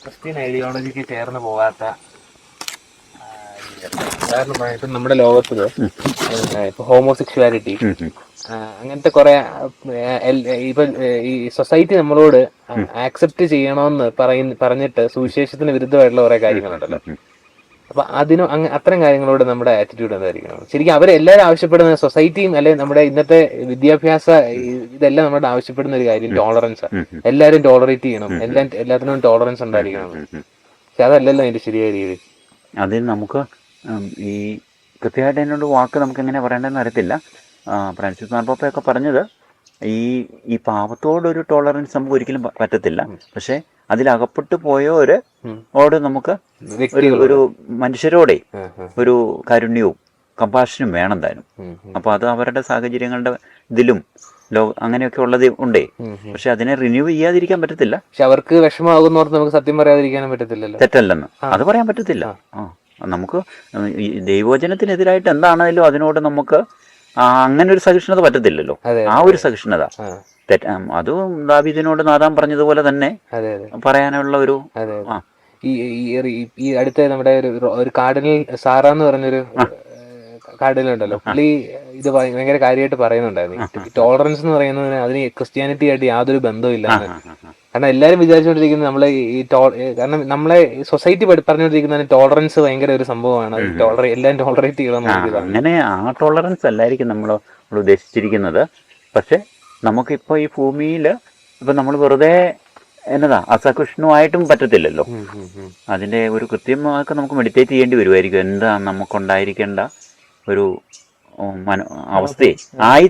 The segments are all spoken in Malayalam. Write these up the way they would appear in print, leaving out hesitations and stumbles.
ക്രിസ്ത്യൻ ഐഡിയോളജിക്ക് ചേർന്ന് പോകാത്ത ഉദാഹരണമായിട്ട് നമ്മുടെ ലോകത്തില് ഇപ്പൊ ഹോമോസെക്ഷുവാലിറ്റി അങ്ങനത്തെ കുറെ ഇപ്പൊ ഈ സൊസൈറ്റി നമ്മളോട് ആക്സെപ്റ്റ് ചെയ്യണമെന്ന് പറഞ്ഞിട്ട് സുവിശേഷത്തിന് വിരുദ്ധമായിട്ടുള്ള കുറെ കാര്യങ്ങളുണ്ടല്ലോ. അപ്പൊ അത്തരം കാര്യങ്ങളോട് നമ്മുടെ ആറ്റിറ്റ്യൂഡ് എന്തായിരിക്കണം? ശരിക്കും അവരെല്ലാവരും ആവശ്യപ്പെടുന്ന സൊസൈറ്റിയും അല്ലെങ്കിൽ നമ്മുടെ ഇന്നത്തെ വിദ്യാഭ്യാസ ഇതെല്ലാം നമ്മളോട് ആവശ്യപ്പെടുന്ന ഒരു കാര്യം ടോളറൻസ്. എല്ലാവരും ടോളറേറ്റ് ചെയ്യണം, എല്ലാത്തിനും ടോളറൻസ് ഉണ്ടായിരിക്കണം. പക്ഷെ അതല്ലല്ലോ അതിന്റെ ശരിയായ രീതി. അതിൽ നമുക്ക് ഈ കൃത്യമായിട്ട് അതിനോട് വാക്ക് നമുക്ക് എങ്ങനെ പറയേണ്ടതെന്ന് അറിയത്തില്ല. ഫ്രാൻസിസ് മാർപ്പാപ്പയൊക്കെ പറഞ്ഞത് ഈ പാപത്തോടൊരു ടോളറൻസ് നമുക്ക് ഒരിക്കലും പറ്റത്തില്ല. പക്ഷെ അതിലകപ്പെട്ടു പോയവരോട് നമുക്ക് ഒരു മനുഷ്യരോടെ ഒരു കാരുണ്യവും കമ്പാഷനും വേണം താനും. അപ്പൊ അത് അവരുടെ സാഹചര്യങ്ങളുടെ ഇതിലും അങ്ങനെയൊക്കെ ഉള്ളത് ഉണ്ടേ. പക്ഷെ അതിനെ റിന്യൂ ചെയ്യാതിരിക്കാൻ പറ്റത്തില്ല. പക്ഷെ അവർക്ക് വിഷമമാകുന്നോർത്ത് നമുക്ക് സത്യം പറയാതിരിക്കാനും പറ്റത്തില്ലല്ലോ. തെറ്റല്ലെന്ന് അത് പറയാൻ പറ്റത്തില്ല. നമുക്ക് ദൈവവചനത്തിനെതിരായിട്ട് എന്താണേലും അതിനോട് നമുക്ക് അങ്ങനെ ഒരു സഹിഷ്ണുത പറ്റത്തില്ലല്ലോ. ആ ഒരു സഹിഷ്ണുത അത് ദാവീദിനോട് നാഥാൻ പറഞ്ഞതുപോലെ തന്നെ പറയാനുള്ള ഒരു ഈ അടുത്ത നമ്മുടെ ഒരു കാർഡിനൽ സാറ എന്ന് പറഞ്ഞൊരു കാർഡിനൽ ഉണ്ടല്ലോ, പുള്ളി ഇത് ഭയങ്കര കാര്യമായിട്ട് പറയുന്നുണ്ടായിരുന്നു. ടോളറൻസ് എന്ന് പറയുന്നതിന് അതിന് ക്രിസ്ത്യാനിറ്റി ആയിട്ട് യാതൊരു ബന്ധവും. കാരണം എല്ലാവരും വിചാരിച്ചുകൊണ്ടിരിക്കുന്നത് നമ്മളെ കാരണം നമ്മളെ സൊസൈറ്റി പറഞ്ഞുകൊണ്ടിരിക്കുന്നതിന് ടോളറൻസ് ഭയങ്കര ഒരു സംഭവമാണ്. എല്ലാം ടോളറേറ്റ് ചെയ്യണം. അങ്ങനെ ആ ടോളറൻസ് അല്ലായിരിക്കും നമ്മൾ ഉദ്ദേശിച്ചിരിക്കുന്നത്. പക്ഷെ നമുക്കിപ്പോ ഈ ഭൂമിയിൽ ഇപ്പൊ നമ്മൾ വെറുതെ അസഹിഷ്ണുവായിട്ടും പറ്റത്തില്ലല്ലോ. അതിന്റെ ഒരു കൃത്യമായിട്ട് നമുക്ക് മെഡിറ്റേറ്റ് ചെയ്യേണ്ടി വരുമായിരിക്കും. എന്താ നമുക്കുണ്ടായിരിക്കേണ്ട ഒരു അവസ്ഥയെ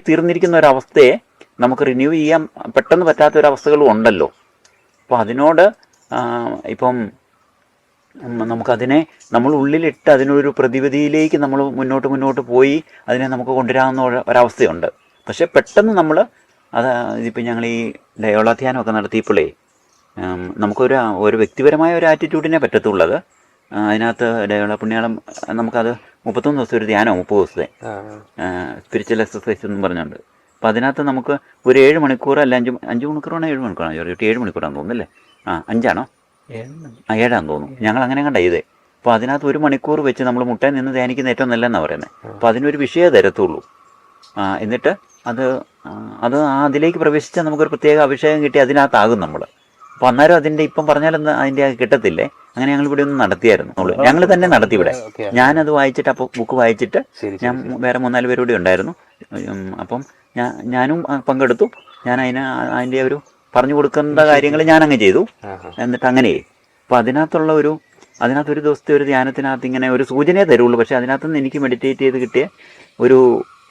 തീർന്നിരിക്കുന്ന ഒരു അവസ്ഥയെ നമുക്ക് റിന്യൂ ചെയ്യാൻ പെട്ടെന്ന് പറ്റാത്ത ഒരു അവസ്ഥകളും ഉണ്ടല്ലോ. അപ്പോൾ അതിനോട് ഇപ്പം നമുക്കതിനെ നമ്മൾ ഉള്ളിലിട്ട് അതിനൊരു പ്രതിവിധിയിലേക്ക് നമ്മൾ മുന്നോട്ട് പോയി അതിനെ നമുക്ക് കൊണ്ടുവരാവുന്ന ഒരവസ്ഥയുണ്ട്. പക്ഷെ പെട്ടെന്ന് നമ്മൾ ഇതിപ്പോൾ ഞങ്ങൾ ഈ ലയോളാധ്യാനമൊക്കെ നടത്തിയപ്പോഴേ നമുക്കൊരു വ്യക്തിപരമായ ഒരു ആറ്റിറ്റ്യൂഡിനെ പറ്റത്തുള്ളത്. അതിനകത്ത് ലയോള പുണ്യാളം നമുക്കത് 31 ദിവസം ഒരു ധ്യാനം, 30 ദിവസത്തെ സ്പിരിച്വൽ എക്സസൈസ് എന്നും പറഞ്ഞുണ്ട്. അപ്പോൾ അതിനകത്ത് നമുക്ക് ഒരു 7 മണിക്കൂർ അല്ല 5 മണിക്കൂറാണോ 7 മണിക്കൂറാണോ 7 മണിക്കൂറാണെന്ന് തോന്നുന്നല്ലേ? 5ആണോ 7ആണെന്ന് തോന്നുന്നു. ഞങ്ങൾ അങ്ങനെ കണ്ട ഇതേ. അപ്പോൾ അതിനകത്ത് 1 മണിക്കൂർ വെച്ച് നമ്മൾ മുട്ടയിൽ നിന്ന് ധ്യാനിക്കുന്ന ഏറ്റവും നല്ലതെന്നാണ് പറയുന്നത്. അപ്പോൾ അതിനൊരു വിഷയമേ തരത്തുള്ളൂ. എന്നിട്ട് അത് അതിലേക്ക് പ്രവേശിച്ചാൽ നമുക്കൊരു പ്രത്യേക അഭിഷേകം കിട്ടി അതിനകത്താകും നമ്മൾ. അപ്പോൾ അന്നേരം അതിൻ്റെ ഇപ്പം പറഞ്ഞാലൊന്നും അതിൻ്റെ കിട്ടത്തില്ലേ. അങ്ങനെ ഞങ്ങൾ ഇവിടെ ഒന്ന് നടത്തിയായിരുന്നു. ഞങ്ങൾ തന്നെ നടത്തി ഇവിടെ. ഞാനത് വായിച്ചിട്ട് അപ്പോൾ ബുക്ക് വായിച്ചിട്ട് ഞാൻ വേറെ 3-4 പേരോടെ ഉണ്ടായിരുന്നു. അപ്പം ഞാനും പങ്കെടുത്തു. ഞാൻ അതിൻ്റെ ഒരു പറഞ്ഞു കൊടുക്കേണ്ട കാര്യങ്ങൾ ഞാനങ്ങ് ചെയ്തു. എന്നിട്ട് അങ്ങനെ അപ്പോൾ അതിനകത്തൊരു ദിവസത്തെ ഒരു ധ്യാനത്തിനകത്ത് ഇങ്ങനെ ഒരു സൂചനയെ തരുള്ളൂ. പക്ഷെ അതിനകത്തുനിന്ന് എനിക്ക് മെഡിറ്റേറ്റ് ചെയ്ത് കിട്ടിയ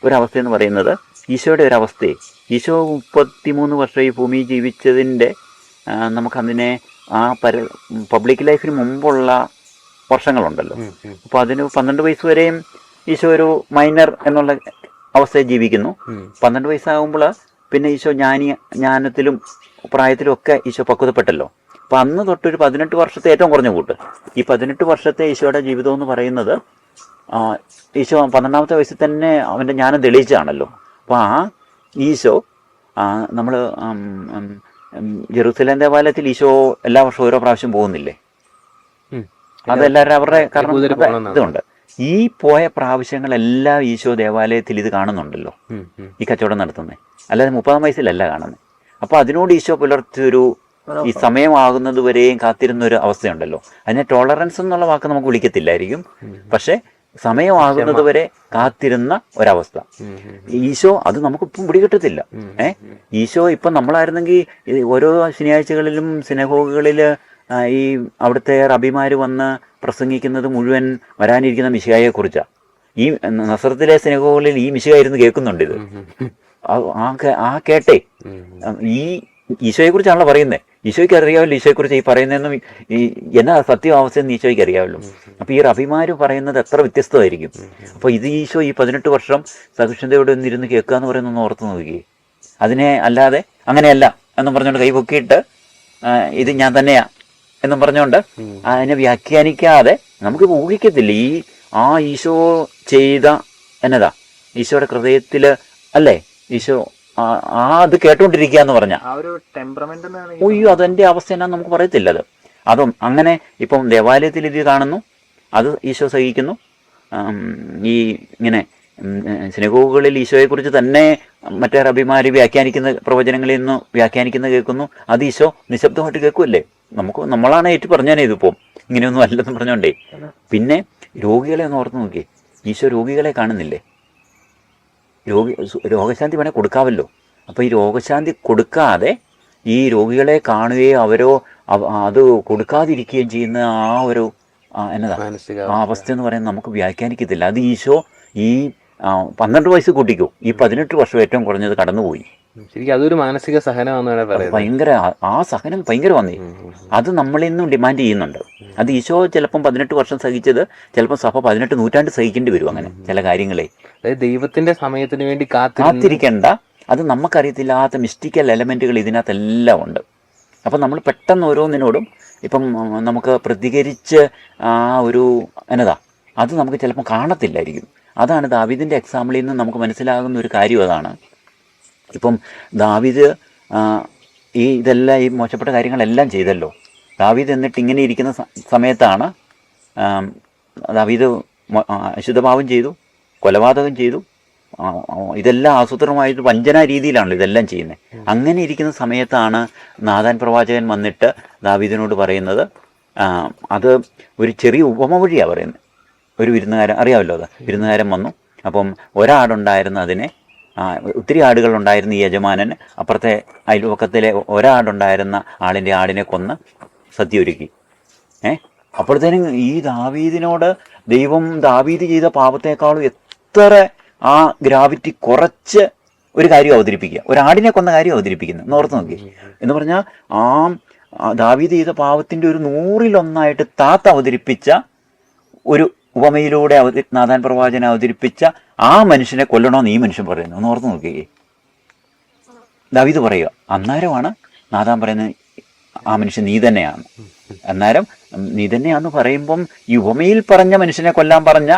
ഒരവസ്ഥയെന്ന് പറയുന്നത് ഈശോയുടെ ഒരവസ്ഥയെ, ഈശോ 33 വർഷം ഈ ഭൂമി ജീവിച്ചതിൻ്റെ നമുക്കതിനെ പബ്ലിക് ലൈഫിന് മുമ്പുള്ള വർഷങ്ങളുണ്ടല്ലോ. അപ്പോൾ അതിന് 12 വയസ്സ് വരെയും ഈശോ ഒരു മൈനർ എന്നുള്ള അവസ്ഥയിൽ ജീവിക്കുന്നു. 12 വയസ്സാകുമ്പോൾ പിന്നെ ഈശോ ജ്ഞാനത്തിലും പ്രായത്തിലും ഒക്കെ ഈശോ പക്വതപ്പെട്ടല്ലോ. അപ്പോൾ അന്ന് തൊട്ടൊരു 18 വർഷത്തെ ഏറ്റവും കുറഞ്ഞ കൂട്ട്. ഈ 18 വർഷത്തെ ഈശോയുടെ ജീവിതം എന്ന് പറയുന്നത് ഈശോ 12ാമത്തെ വയസ്സിൽ തന്നെ അവൻ്റെ ജ്ഞാനം തെളിയിച്ചാണല്ലോ. അപ്പോൾ ഈശോ നമ്മൾ ജെറുസലേം ദേവാലയത്തിൽ ഈശോ എല്ലാ വർഷവും ഓരോ പ്രാവശ്യം പോകുന്നില്ലേ? അതെല്ലാവരും അവരുടെ കാരണം ഇതുണ്ട്. ഈ പോയ പ്രാവശ്യങ്ങളെല്ലാം ഈശോ ദേവാലയത്തിൽ ഇത് കാണുന്നുണ്ടല്ലോ, ഈ കച്ചവടം നടത്തുന്നത്. അല്ലാതെ 30ാം വയസ്സിലല്ല കാണുന്നത്. അപ്പോൾ അതിനോട് ഈശോ പുലർത്തിയൊരു ഈ സമയമാകുന്നത് വരെയും കാത്തിരുന്നൊരു അവസ്ഥയുണ്ടല്ലോ. അതിനെ ടോളറൻസ് എന്നുള്ള വാക്ക് നമുക്ക് വിളിക്കത്തില്ലായിരിക്കും. പക്ഷെ സമയമാകുന്നത് വരെ കാത്തിരുന്ന ഒരവസ്ഥ ഈശോ അത് നമുക്കിപ്പം പിടികിട്ടത്തില്ല. ഈശോ ഇപ്പം നമ്മളായിരുന്നെങ്കിൽ ഓരോ ശനിയാഴ്ചകളിലും സിനഗോഗുകളിൽ ഈ അവിടുത്തെ റബിമാര് വന്ന് പ്രസംഗിക്കുന്നത് മുഴുവൻ വരാനിരിക്കുന്ന മിശിഹായെക്കുറിച്ചാണ്. ഈ നസറത്തിലെ സിനഗോഗുകളിൽ ഈ മിശിഹായിരുന്നു കേൾക്കുന്നുണ്ട്. ഇത് കേട്ടേ ഈ ഈശോയെക്കുറിച്ചാണല്ലോ പറയുന്നത്. ഈശോയ്ക്ക് അറിയാമല്ലോ ഈശോയെക്കുറിച്ച് ഈ പറയുന്നതെന്നും എന്നാ സത്യമാവസ്ഥയെന്ന് ഈശോയ്ക്ക് അറിയാമല്ലോ. അപ്പോൾ ഈ റബിമാര് പറയുന്നത് എത്ര വ്യത്യസ്തമായിരിക്കും. അപ്പോൾ ഇത് ഈശോ ഈ 18 വർഷം സഹിഷ്ണുതയോടെ ഒന്നിരുന്ന് കേൾക്കുക എന്ന് പറയുന്നൊന്ന് ഓർത്ത് നോക്കി. അതിനെ അല്ലാതെ അങ്ങനെയല്ല എന്നും പറഞ്ഞുകൊണ്ട് കൈ പൊക്കിയിട്ട് ഇത് ഞാൻ തന്നെയാ എന്നും പറഞ്ഞുകൊണ്ട് അതിനെ വ്യാഖ്യാനിക്കാതെ നമുക്ക് ഊഹിക്കത്തില്ല. ഈശോ ചെയ്ത എന്നതാ ഈശോയുടെ ഹൃദയത്തിൽ അല്ലേ ഈശോ അത് കേട്ടോണ്ടിരിക്കുക എന്ന് പറഞ്ഞാൽ അയ്യോ അതെന്റെ അവസ്ഥ എന്നാന്ന് നമുക്ക് പറയത്തില്ല. അതും അങ്ങനെ ഇപ്പം ദേവാലയത്തിൽ ഇത് കാണുന്നു, അത് ഈശോ സഹിക്കുന്നു. ഈ ഇങ്ങനെ സിനഗോഗുകളിൽ ഈശോയെക്കുറിച്ച് തന്നെ മറ്റേ റബിമാര് വ്യാഖ്യാനിക്കുന്ന പ്രവചനങ്ങളിൽ നിന്ന് വ്യാഖ്യാനിക്കുന്നത് കേൾക്കുന്നു, അത് ഈശോ നിശബ്ദമായിട്ട് കേൾക്കുമല്ലേ. നമ്മളാണ് ഏറ്റു പറഞ്ഞാനേ ഇതിപ്പോൾ ഇങ്ങനെയൊന്നും അല്ലെന്ന് പറഞ്ഞോണ്ടേ. പിന്നെ രോഗികളെ ഒന്ന് ഓർത്ത് നോക്കിയേ, ഈശോ രോഗികളെ കാണുന്നില്ലേ? രോഗശാന്തി വേണേൽ കൊടുക്കാമല്ലോ. അപ്പോൾ ഈ രോഗശാന്തി കൊടുക്കാതെ ഈ രോഗികളെ കാണുകയോ അവരോ അത് കൊടുക്കാതിരിക്കുകയും ചെയ്യുന്ന ആ ഒരു എന്നതാ ആ അവസ്ഥ എന്ന് പറയുന്നത് നമുക്ക് വ്യാഖ്യാനിക്കത്തില്ല. അത് ഈശോ ഈ 12 വയസ്സ് കൂട്ടിക്കോ, ഈ 18 വർഷം ഏറ്റവും കുറഞ്ഞത് കടന്നുപോയി. ശരിക്കും അതൊരു മാനസിക സഹനമാണെന്ന് പറയുന്നത്. ഭയങ്കര ആ സഹനം ഭയങ്കര വന്നേ. അത് നമ്മളിൽ നിന്നും ഡിമാൻഡ് ചെയ്യുന്നുണ്ട്. അത് ഈശോ ചിലപ്പം 18 വർഷം സഹിച്ചത് ചിലപ്പോൾ സഭ 18 നൂറ്റാണ്ട് സഹിക്കേണ്ടി വരും. അങ്ങനെ ചില കാര്യങ്ങളെ അതായത് ദൈവത്തിന്റെ സമയത്തിന് വേണ്ടി കാത്തിരിക്കേണ്ട, അത് നമുക്കറിയത്തില്ലാത്ത മിസ്റ്റിക്കൽ എലമെന്റുകൾ ഇതിനകത്തെല്ലാം ഉണ്ട്. അപ്പം നമ്മൾ പെട്ടെന്ന് ഓരോന്നിനോടും ഇപ്പം നമുക്ക് പ്രതികരിച്ച് ആ ഒരു എന്നതാ അത് നമുക്ക് ചിലപ്പോൾ കാണത്തില്ലായിരിക്കും. അതാണ് ദാവീദിൻ്റെ എക്സാമ്പിളിൽ നിന്ന് നമുക്ക് മനസ്സിലാകുന്ന ഒരു കാര്യം. അതാണ് ഇപ്പം ദാവീദ് ഇതെല്ലാം ഈ മോശപ്പെട്ട കാര്യങ്ങളെല്ലാം ചെയ്തല്ലോ. ദാവീദ് എന്നിട്ട് ഇങ്ങനെ ഇരിക്കുന്ന സമയത്താണ് ദാവീദ് അശുദ്ധഭാവം ചെയ്തു, കൊലപാതകം ചെയ്തു, ഇതെല്ലാം ആസൂത്രണമായിട്ട് വഞ്ചന രീതിയിലാണല്ലോ ഇതെല്ലാം ചെയ്യുന്നത്. അങ്ങനെ ഇരിക്കുന്ന സമയത്താണ് നാഥാൻ പ്രവാചകൻ വന്നിട്ട് ദാവീദിനോട് പറയുന്നത്, അത് ഒരു ചെറിയ ഉപമ വഴിയാണ് പറയുന്നത്. ഒരു വിരുന്നുകാരൻ, അറിയാമല്ലോ അത്, വിരുന്നുകാരൻ വന്നു. അപ്പം ഒരാടുണ്ടായിരുന്ന അതിനെ ഒത്തിരി ആടുകളുണ്ടായിരുന്ന ഈ യജമാനൻ അപ്പുറത്തെ അയൽവക്കത്തിലെ ഒരാടുണ്ടായിരുന്ന ആടിനെ കൊന്ന് സദ്യ ഒരുക്കി. അപ്പോഴത്തേനും ഈ ദാവീദിനോട് ദൈവം ദാവീദ് ചെയ്ത പാപത്തെക്കാളും എത്ര ആ ഗ്രാവിറ്റി കുറച്ച് ഒരു കാര്യം അവതരിപ്പിക്കുക, ഒരാടിനെ കൊന്ന കാര്യം അവതരിപ്പിക്കുന്നത് എന്നോർത്ത് നോക്കി. എന്ന് പറഞ്ഞാൽ ദാവീദ് ചെയ്ത പാപത്തിൻ്റെ ഒരു 100-1 താത്ത അവതരിപ്പിച്ച ഒരു ഉപമയിലൂടെ നാഥാൻ പ്രവാചകൻ അവതരിപ്പിച്ച ആ മനുഷ്യനെ കൊല്ലണമെന്ന് ഈ മനുഷ്യൻ പറയുന്നു. ഒന്ന് ഓർത്ത് നോക്കിയേ. ദാവീദ് പറയുക, അന്നേരമാണ് നാഥാൻ പറയുന്നത് ആ മനുഷ്യൻ നീ തന്നെയാണ്. അന്നേരം നീ തന്നെയാന്ന് പറയുമ്പം ഈ ഉപമയിൽ പറഞ്ഞ മനുഷ്യനെ കൊല്ലാൻ പറഞ്ഞ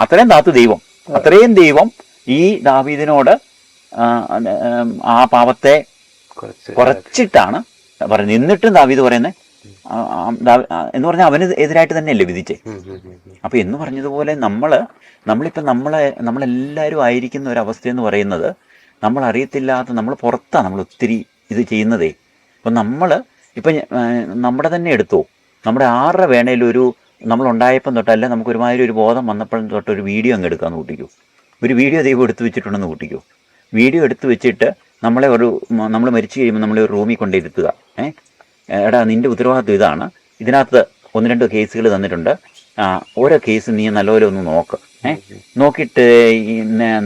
അത്രയും ദൈവം ഈ ദാവീദിനോട് ആ പാപത്തെ കുറച്ചിട്ടാണ് പറയുന്നത്. എന്നിട്ടും ദാവീദ് പറയുന്നത് എന്ന് പറഞ്ഞാൽ അവന് എതിരായിട്ട് തന്നെയല്ലേ വിധിച്ചേ. അപ്പൊ എന്ന് പറഞ്ഞതുപോലെ നമ്മളിപ്പോൾ നമ്മളെല്ലാവരും ആയിരിക്കുന്ന ഒരവസ്ഥയെന്ന് പറയുന്നത് നമ്മൾ അറിയത്തില്ലാത്ത, നമ്മൾ പുറത്താണ് നമ്മൾ ഒത്തിരി ഇത് ചെയ്യുന്നതേ. അപ്പം നമ്മുടെ തന്നെ എടുത്തോ, നമ്മുടെ ആരുടെ വേണേലും നമ്മളുണ്ടായപ്പം തൊട്ടല്ല നമുക്ക് ഒരുമാതിരി ഒരു ബോധം വന്നപ്പോഴും തൊട്ട് ഒരു വീഡിയോ അങ്ങ് എടുക്കാമെന്ന് കൂട്ടിക്കോ. ഒരു വീഡിയോ ദൈവം എടുത്തു വെച്ചിട്ടുണ്ടെന്ന് കൂട്ടിക്കോ. വീഡിയോ എടുത്തു വെച്ചിട്ട് നമ്മൾ മരിച്ചു കഴിയുമ്പോൾ നമ്മളെ ഒരു റൂമിൽ കൊണ്ടിരുത്തുക. എടാ നിൻ്റെ ഉത്തരവാദിത്വം ഇതാണ്, ഇതിനകത്ത് 1-2 കേസുകൾ തന്നിട്ടുണ്ട്, ഓരോ കേസ് നീ നല്ലപോലെ ഒന്ന് നോക്ക്. നോക്കിയിട്ട്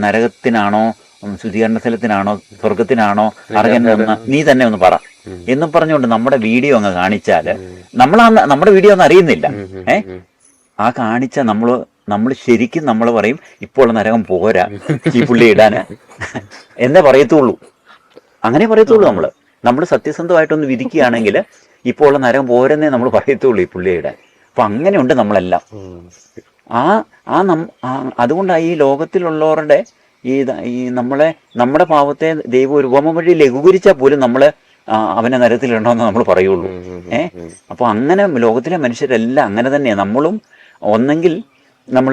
നരകത്തിനാണോ ശുദ്ധീകരണ സ്ഥലത്തിനാണോ സ്വർഗത്തിനാണോ അർഹനെന്ന് നീ തന്നെ ഒന്ന് പറ എന്നും പറഞ്ഞുകൊണ്ട് നമ്മുടെ വീഡിയോ അങ്ങ് കാണിച്ചാല് നമ്മുടെ വീഡിയോ ഒന്നും അറിയുന്നില്ല. ആ കാണിച്ച നമ്മൾ ശരിക്കും നമ്മൾ പറയും ഇപ്പോൾ നരകം പോരാ ഈ പുള്ളി ഇടാന് എന്നേ പറയത്തുള്ളൂ. അങ്ങനെ പറയത്തുള്ളൂ. നമ്മൾ സത്യസന്ധമായിട്ടൊന്ന് വിധിക്കുകയാണെങ്കിൽ ഇപ്പോൾ ഉള്ള നരകം പോരെന്നേ നമ്മൾ പറയത്തുള്ളൂ ഈ പുള്ളിയെ ഇടാൻ. അപ്പൊ അങ്ങനെയുണ്ട് നമ്മളെല്ലാം. അതുകൊണ്ടാണ് ഈ ലോകത്തിലുള്ളവരുടെ നമ്മുടെ പാവത്തെ ദൈവം ഒരു ഉപമ വഴി ലഘൂകരിച്ചാൽ പോലും അവനെ നരകത്തിലിടണമെന്ന് നമ്മൾ പറയുള്ളൂ. അപ്പോൾ അങ്ങനെ ലോകത്തിലെ മനുഷ്യരെല്ലാം അങ്ങനെ തന്നെയാണ്. നമ്മളും ഒന്നെങ്കിൽ നമ്മൾ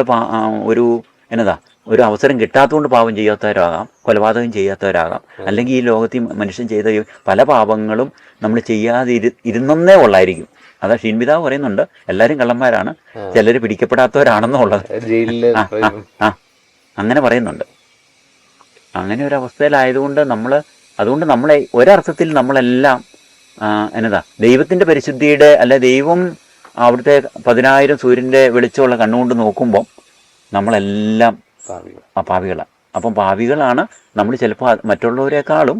ഒരു അവസരം കിട്ടാത്തതുകൊണ്ട് പാപം ചെയ്യാത്തവരാകാം, കൊലപാതകം ചെയ്യാത്തവരാകാം, അല്ലെങ്കിൽ ഈ ലോകത്തിൽ മനുഷ്യൻ ചെയ്ത പല പാപങ്ങളും നമ്മൾ ഇരുന്നേ ഉള്ളായിരിക്കും. അതാ ഷീൻപിതാവ് പറയുന്നുണ്ട്, എല്ലാവരും കള്ളന്മാരാണ്, ചിലർ പിടിക്കപ്പെടാത്തവരാണെന്നുള്ളത്. അങ്ങനെ പറയുന്നുണ്ട്. അങ്ങനെ ഒരു അവസ്ഥയിലായതുകൊണ്ട് അതുകൊണ്ട് നമ്മളെ ഒരർത്ഥത്തിൽ നമ്മളെല്ലാം ദൈവത്തിൻ്റെ പരിശുദ്ധിയുടെ ദൈവം അവിടുത്തെ 10,000 സൂര്യൻ്റെ വെളിച്ചമുള്ള കണ്ണുകൊണ്ട് നോക്കുമ്പം നമ്മളെല്ലാം പാപികളാണ്. അപ്പം പാപികളാണ് നമ്മൾ. ചിലപ്പോൾ മറ്റുള്ളവരെക്കാളും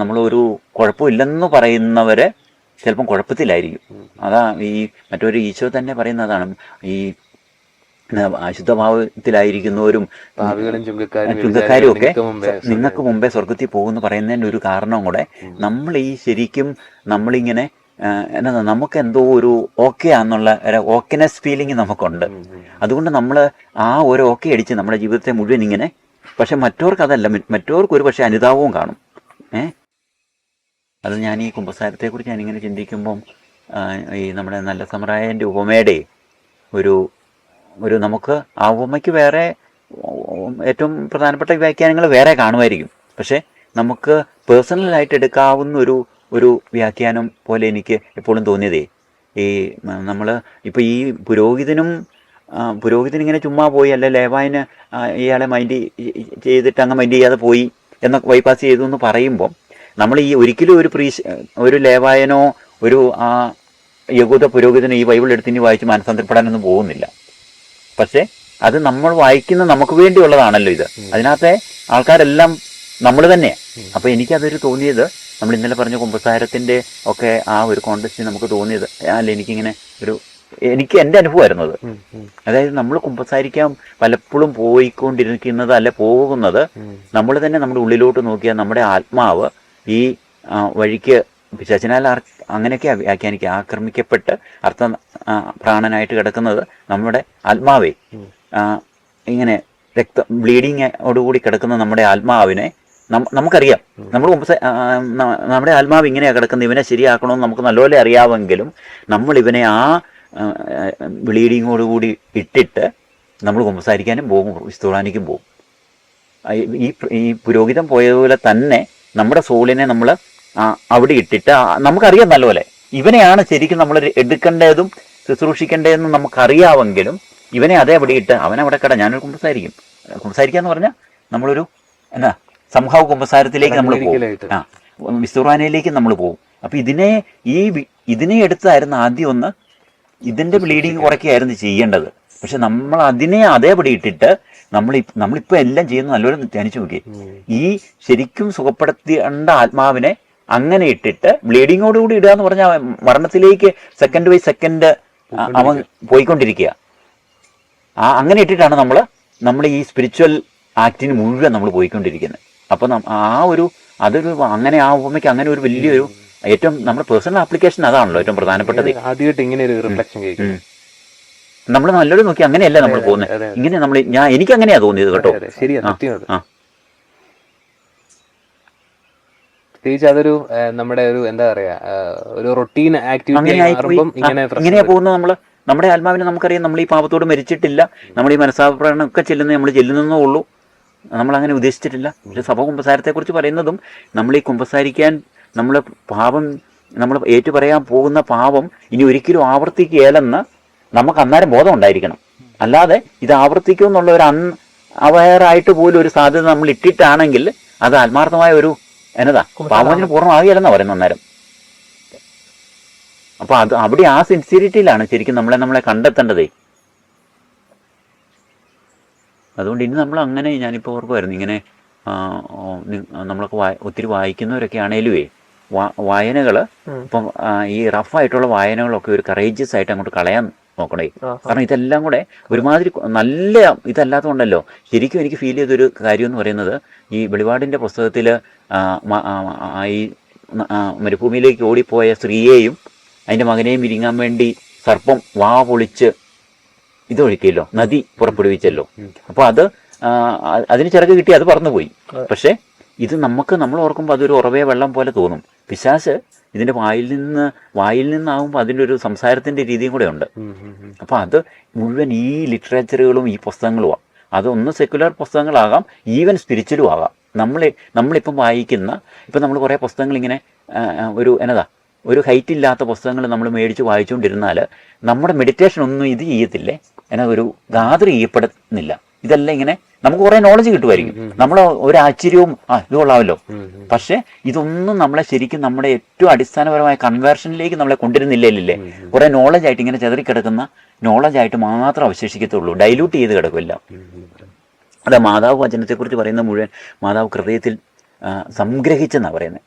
നമ്മളൊരു കുഴപ്പമില്ലെന്ന് പറയുന്നവരെ ചിലപ്പം കുഴപ്പത്തിലായിരിക്കും. അതാ ഈ മറ്റൊരു ഈശോ തന്നെ പറയുന്നതാണ്, ഈ അശുദ്ധഭാവത്തിലായിരിക്കുന്നവരും ചുങ്കക്കാരും ഒക്കെ നിങ്ങൾക്ക് മുമ്പേ സ്വർഗത്തിൽ പോകുമെന്ന് പറയുന്നതിൻ്റെ ഒരു കാരണം കൂടെ നമ്മൾ ഈ ശരിക്കും നമ്മളിങ്ങനെ നമുക്ക് എന്തോ ഒരു ഓക്കെ ആന്നുള്ള ഒരു ഓക്കെനെസ് ഫീലിംഗ് നമുക്കുണ്ട്. അതുകൊണ്ട് നമ്മൾ ആ ഒരു ഓക്കെ അടിച്ച് നമ്മുടെ ജീവിതത്തെ മുഴുവൻ ഇങ്ങനെ, പക്ഷെ മറ്റവർക്ക് അതല്ല, മറ്റവർക്ക് ഒരു പക്ഷേ അനുതാപവും കാണും. അത് ഞാൻ ഈ കുമ്പസാരത്തെക്കുറിച്ച് ഞാനിങ്ങനെ ചിന്തിക്കുമ്പം ഈ നമ്മുടെ നല്ല സമറായൻ്റെ ഉപമയുടെ ഒരു നമുക്ക് ആ ഉപമയ്ക്ക് വേറെ ഏറ്റവും പ്രധാനപ്പെട്ട വ്യാഖ്യാനങ്ങൾ വേറെ കാണുമായിരിക്കും. പക്ഷേ നമുക്ക് പേഴ്സണലായിട്ട് എടുക്കാവുന്ന ഒരു വ്യാഖ്യാനം പോലെ എനിക്ക് എപ്പോഴും തോന്നിയതേ, ഈ നമ്മൾ ഇപ്പോൾ ഈ പുരോഹിതൻ ഇങ്ങനെ ചുമ്മാ പോയി, അല്ലെ ലേവായന് ഇയാളെ മൈൻഡ് ചെയ്തിട്ട് അങ്ങ് മൈൻഡ് ചെയ്യാതെ പോയി എന്നൊക്കെ ബൈപ്പാസ് ചെയ്തു എന്ന് പറയുമ്പം നമ്മൾ ഈ ഒരിക്കലും ഒരു ലേവായനോ ഒരു യഹൂദ പുരോഹിതനോ ഈ ബൈബിൾ എടുത്ത് ഇനി വായിച്ച് മാനസാന്തരപ്പെടാനൊന്നും പോകുന്നില്ല. പക്ഷേ അത് നമ്മൾ വായിക്കുന്ന നമുക്ക് വേണ്ടിയുള്ളതാണല്ലോ ഇത്. അതിനകത്തെ ആൾക്കാരെല്ലാം നമ്മൾ തന്നെയാണ്. അപ്പോൾ എനിക്കതൊരു തോന്നിയത്, നമ്മൾ ഇന്നലെ പറഞ്ഞ കുമ്പസാരത്തിൻ്റെ ഒക്കെ ആ ഒരു കോണ്ടക്സ്റ്റ് നമുക്ക് തോന്നിയത്, അല്ല എനിക്കിങ്ങനെ എനിക്ക് എൻ്റെ അനുഭവമായിരുന്നു അത്. അതായത് നമ്മൾ കുമ്പസാരിക്കാൻ പലപ്പോഴും പോയിക്കൊണ്ടിരിക്കുന്നത് അല്ലെ പോകുന്നത് നമ്മൾ തന്നെ നമ്മുടെ ഉള്ളിലോട്ട് നോക്കിയാൽ നമ്മുടെ ആത്മാവ് ഈ വഴിക്ക് പിശാചിനാൽ അങ്ങനെയൊക്കെ വ്യാഖ്യാനിക്കുക, ആക്രമിക്കപ്പെട്ട് പ്രാണനായിട്ട് കിടക്കുന്നത് നമ്മുടെ ആത്മാവെ, ഇങ്ങനെ ബ്ലീഡിങ്ങോടുകൂടി കിടക്കുന്ന നമ്മുടെ ആത്മാവിനെ നമുക്കറിയാം. നമ്മുടെ ആത്മാവ് ഇങ്ങനെയാണ് കിടക്കുന്നത്, ഇവനെ ശരിയാക്കണമെന്ന് നമുക്ക് നല്ലപോലെ അറിയാമെങ്കിലും നമ്മൾ ഇവനെ ആ ബ്ലീഡിങ്ങോടുകൂടി ഇട്ടിട്ട് നമ്മൾ കുമ്പസാരിക്കാനും പോകും, വിസ്തുറാനിക്കും പോകും. ഈ പുരോഹിതൻ പോയതുപോലെ തന്നെ നമ്മുടെ സോളിനെ നമ്മൾ അവിടെ ഇട്ടിട്ട് നമുക്കറിയാം നല്ലപോലെ ഇവനെയാണ് ശരിക്കും നമ്മൾ എടുക്കേണ്ടതും ശുശ്രൂഷിക്കേണ്ടതെന്നും നമുക്കറിയാമെങ്കിലും ഇവനെ അതേ അവിടെ ഇട്ട് അവനവിടെ ഞാനൊരു കുമ്പസാരിക്കാന്ന് പറഞ്ഞാൽ നമ്മളൊരു സംഭവ കുമ്പസാരത്തിലേക്ക് നമ്മൾ പോകും, വിസ്തുറാനയിലേക്ക് നമ്മൾ പോകും. അപ്പം ഇതിനെ എടുത്തായിരുന്നു ആദ്യം ഒന്ന് ഇതിൻ്റെ ബ്ലീഡിങ് കുറയ്ക്കുകയായിരുന്നു ചെയ്യേണ്ടത്. പക്ഷെ നമ്മൾ അതിനെ അതേപടി ഇട്ടിട്ട് നമ്മളിപ്പോൾ എല്ലാം ചെയ്യുന്ന നല്ലപോലെ ധ്യാനിച്ചു നോക്കി, ഈ ശരിക്കും സുഖപ്പെടുത്തേണ്ട ആത്മാവിനെ അങ്ങനെ ഇട്ടിട്ട് ബ്ലീഡിങ്ങോടുകൂടി ഇടുക എന്ന് പറഞ്ഞാൽ മരണത്തിലേക്ക് സെക്കൻഡ് ബൈ സെക്കൻഡ് അവൻ പോയിക്കൊണ്ടിരിക്കുക. അങ്ങനെ ഇട്ടിട്ടാണ് നമ്മൾ ഈ സ്പിരിച്വൽ ആക്ടിന് മുഴുവൻ നമ്മൾ പോയിക്കൊണ്ടിരിക്കുന്നത്. അപ്പം അതൊരു അങ്ങനെ ആ ഉപമയ്ക്ക് അങ്ങനെ ഒരു വലിയൊരു ഏറ്റവും നമ്മുടെ പേഴ്സണൽ ആപ്ലിക്കേഷൻ അതാണല്ലോ ഏറ്റവും പ്രധാനപ്പെട്ടത്. ആദ്യമായിട്ട് ഇങ്ങനെ ഒരു റിഫ്ലക്ഷൻ നമ്മൾ നല്ലൊരു നോക്കി അങ്ങനെയല്ല നമ്മൾ പോകുന്നത്, ഇങ്ങനെ എനിക്ക് അങ്ങനെയാ തോന്നിയത് കേട്ടോ. പ്രത്യേകിച്ച് അതൊരു നമ്മുടെ ഒരു എന്താ പറയാ ഒരു റൊട്ടീൻ ആക്ടിവിറ്റി ഇങ്ങനെയാ പോകുന്നത്. നമ്മുടെ ആത്മാവിനെ നമുക്കറിയാം, നമ്മൾ ഈ പാപത്തോട് മരിച്ചിട്ടില്ല, നമ്മൾ ഈ മനസ്സാപ്രകടനം ഒക്കെ നമ്മൾ ചെല്ലുന്നേ ഉള്ളൂ, നമ്മളങ്ങനെ ഉദ്ദേശിച്ചിട്ടില്ല. പക്ഷെ സഭ കുമ്പസാരത്തെക്കുറിച്ച് പറയുന്നതും നമ്മൾ ഈ കുമ്പസാരിക്കാൻ നമ്മൾ ഏറ്റു പറയാൻ പോകുന്ന പാപം ഇനി ഒരിക്കലും ആവർത്തിക്കുകയല്ലെന്ന് നമുക്ക് അന്നേരം ബോധം ഉണ്ടായിരിക്കണം. അല്ലാതെ ഇത് ആവർത്തിക്കും എന്നുള്ള ഒരു അവയറായിട്ട് പോലും ഒരു സാധ്യത നമ്മൾ ഇട്ടിട്ടാണെങ്കിൽ അത് ആത്മാർത്ഥമായ ഒരു പാപത്തിന് പൂർണ്ണമാകുകയല്ലെന്നാ പറയുന്നത് അന്നേരം. അപ്പൊ അവിടെ ആ സിൻസിയറിറ്റിയിലാണ് ശരിക്കും നമ്മളെ കണ്ടെത്തേണ്ടതേ. അതുകൊണ്ട് ഇനി നമ്മൾ അങ്ങനെ ഞാനിപ്പോൾ ഓർക്കുമായിരുന്നു, ഇങ്ങനെ നമ്മളൊക്കെ ഒത്തിരി വായിക്കുന്നവരൊക്കെ ആണേലുവേ വായനകൾ ഇപ്പം ഈ റഫായിട്ടുള്ള വായനകളൊക്കെ ഒരു കറേജിയസ് ആയിട്ട് അങ്ങോട്ട് കളയാൻ നോക്കണേ. കാരണം ഇതെല്ലാം കൂടെ ഒരുമാതിരി നല്ല ഇതല്ലാത്തതുകൊണ്ടല്ലോ. ശരിക്കും എനിക്ക് ഫീൽ ചെയ്തൊരു കാര്യം എന്ന് പറയുന്നത്, ഈ വെളിപാടിൻ്റെ പുസ്തകത്തിൽ ഈ മരുഭൂമിയിലേക്ക് ഓടിപ്പോയ സ്ത്രീയെയും അതിൻ്റെ മകനെയും വിരിങ്ങാൻ വേണ്ടി സർപ്പം വാ പൊളിച്ച് ഇതൊഴിക്കല്ലോ, നദി പുറപ്പെടുവിച്ചല്ലോ. അപ്പോൾ അതിന് ചിറക് കിട്ടി, അത് പറന്നുപോയി. പക്ഷേ ഇത് നമ്മൾ ഓർക്കുമ്പോൾ അതൊരു ഉറവേ വെള്ളം പോലെ തോന്നും. പിശാച് ഇതിൻ്റെ വായിൽ നിന്നാകുമ്പോൾ അതിൻ്റെ ഒരു സംസാരത്തിൻ്റെ രീതിയും കൂടെ ഉണ്ട്. അപ്പോൾ അത് മുഴുവൻ ഈ ലിറ്ററേച്ചറുകളും ഈ പുസ്തകങ്ങളുമാണ്. അതൊന്ന് സെക്യുലർ പുസ്തകങ്ങളാകാം, ഈവൻ സ്പിരിച്വലും ആകാം. നമ്മളിപ്പം വായിക്കുന്ന നമ്മൾ കുറേ പുസ്തകങ്ങൾ ഇങ്ങനെ ഒരു ഹൈറ്റ് ഇല്ലാത്ത പുസ്തകങ്ങൾ നമ്മൾ മേടിച്ച് വായിച്ചുകൊണ്ടിരുന്നാൽ നമ്മുടെ മെഡിറ്റേഷൻ ഒന്നും ഇത് ചെയ്യത്തില്ലേ, ഒരു ഗാദർ ചെയ്യപ്പെടുന്നില്ല. ഇതെല്ലാം ഇങ്ങനെ നമുക്ക് കുറേ നോളജ് കിട്ടുമായിരിക്കും, നമ്മൾ ഒരു ആശ്ചര്യവും ഇത് കൊള്ളാമല്ലോ. പക്ഷെ ഇതൊന്നും നമ്മളെ ശരിക്കും നമ്മുടെ ഏറ്റവും അടിസ്ഥാനപരമായ കൺവേർഷനിലേക്ക് നമ്മളെ കൊണ്ടുവരുന്നില്ലേ. കുറേ നോളജായിട്ട് ഇങ്ങനെ ചെതറിക്കിടക്കുന്ന നോളജായിട്ട് മാത്രം അവശേഷിക്കത്തുള്ളൂ, ഡൈല്യൂട്ട് ചെയ്ത് കിടക്കില്ല. അതെ, മാതാവ് വചനത്തെക്കുറിച്ച് പറയുന്ന മുഴുവൻ മാതാവ് ഹൃദയത്തിൽ സംഗ്രഹിച്ചെന്നാണ് പറയുന്നത്.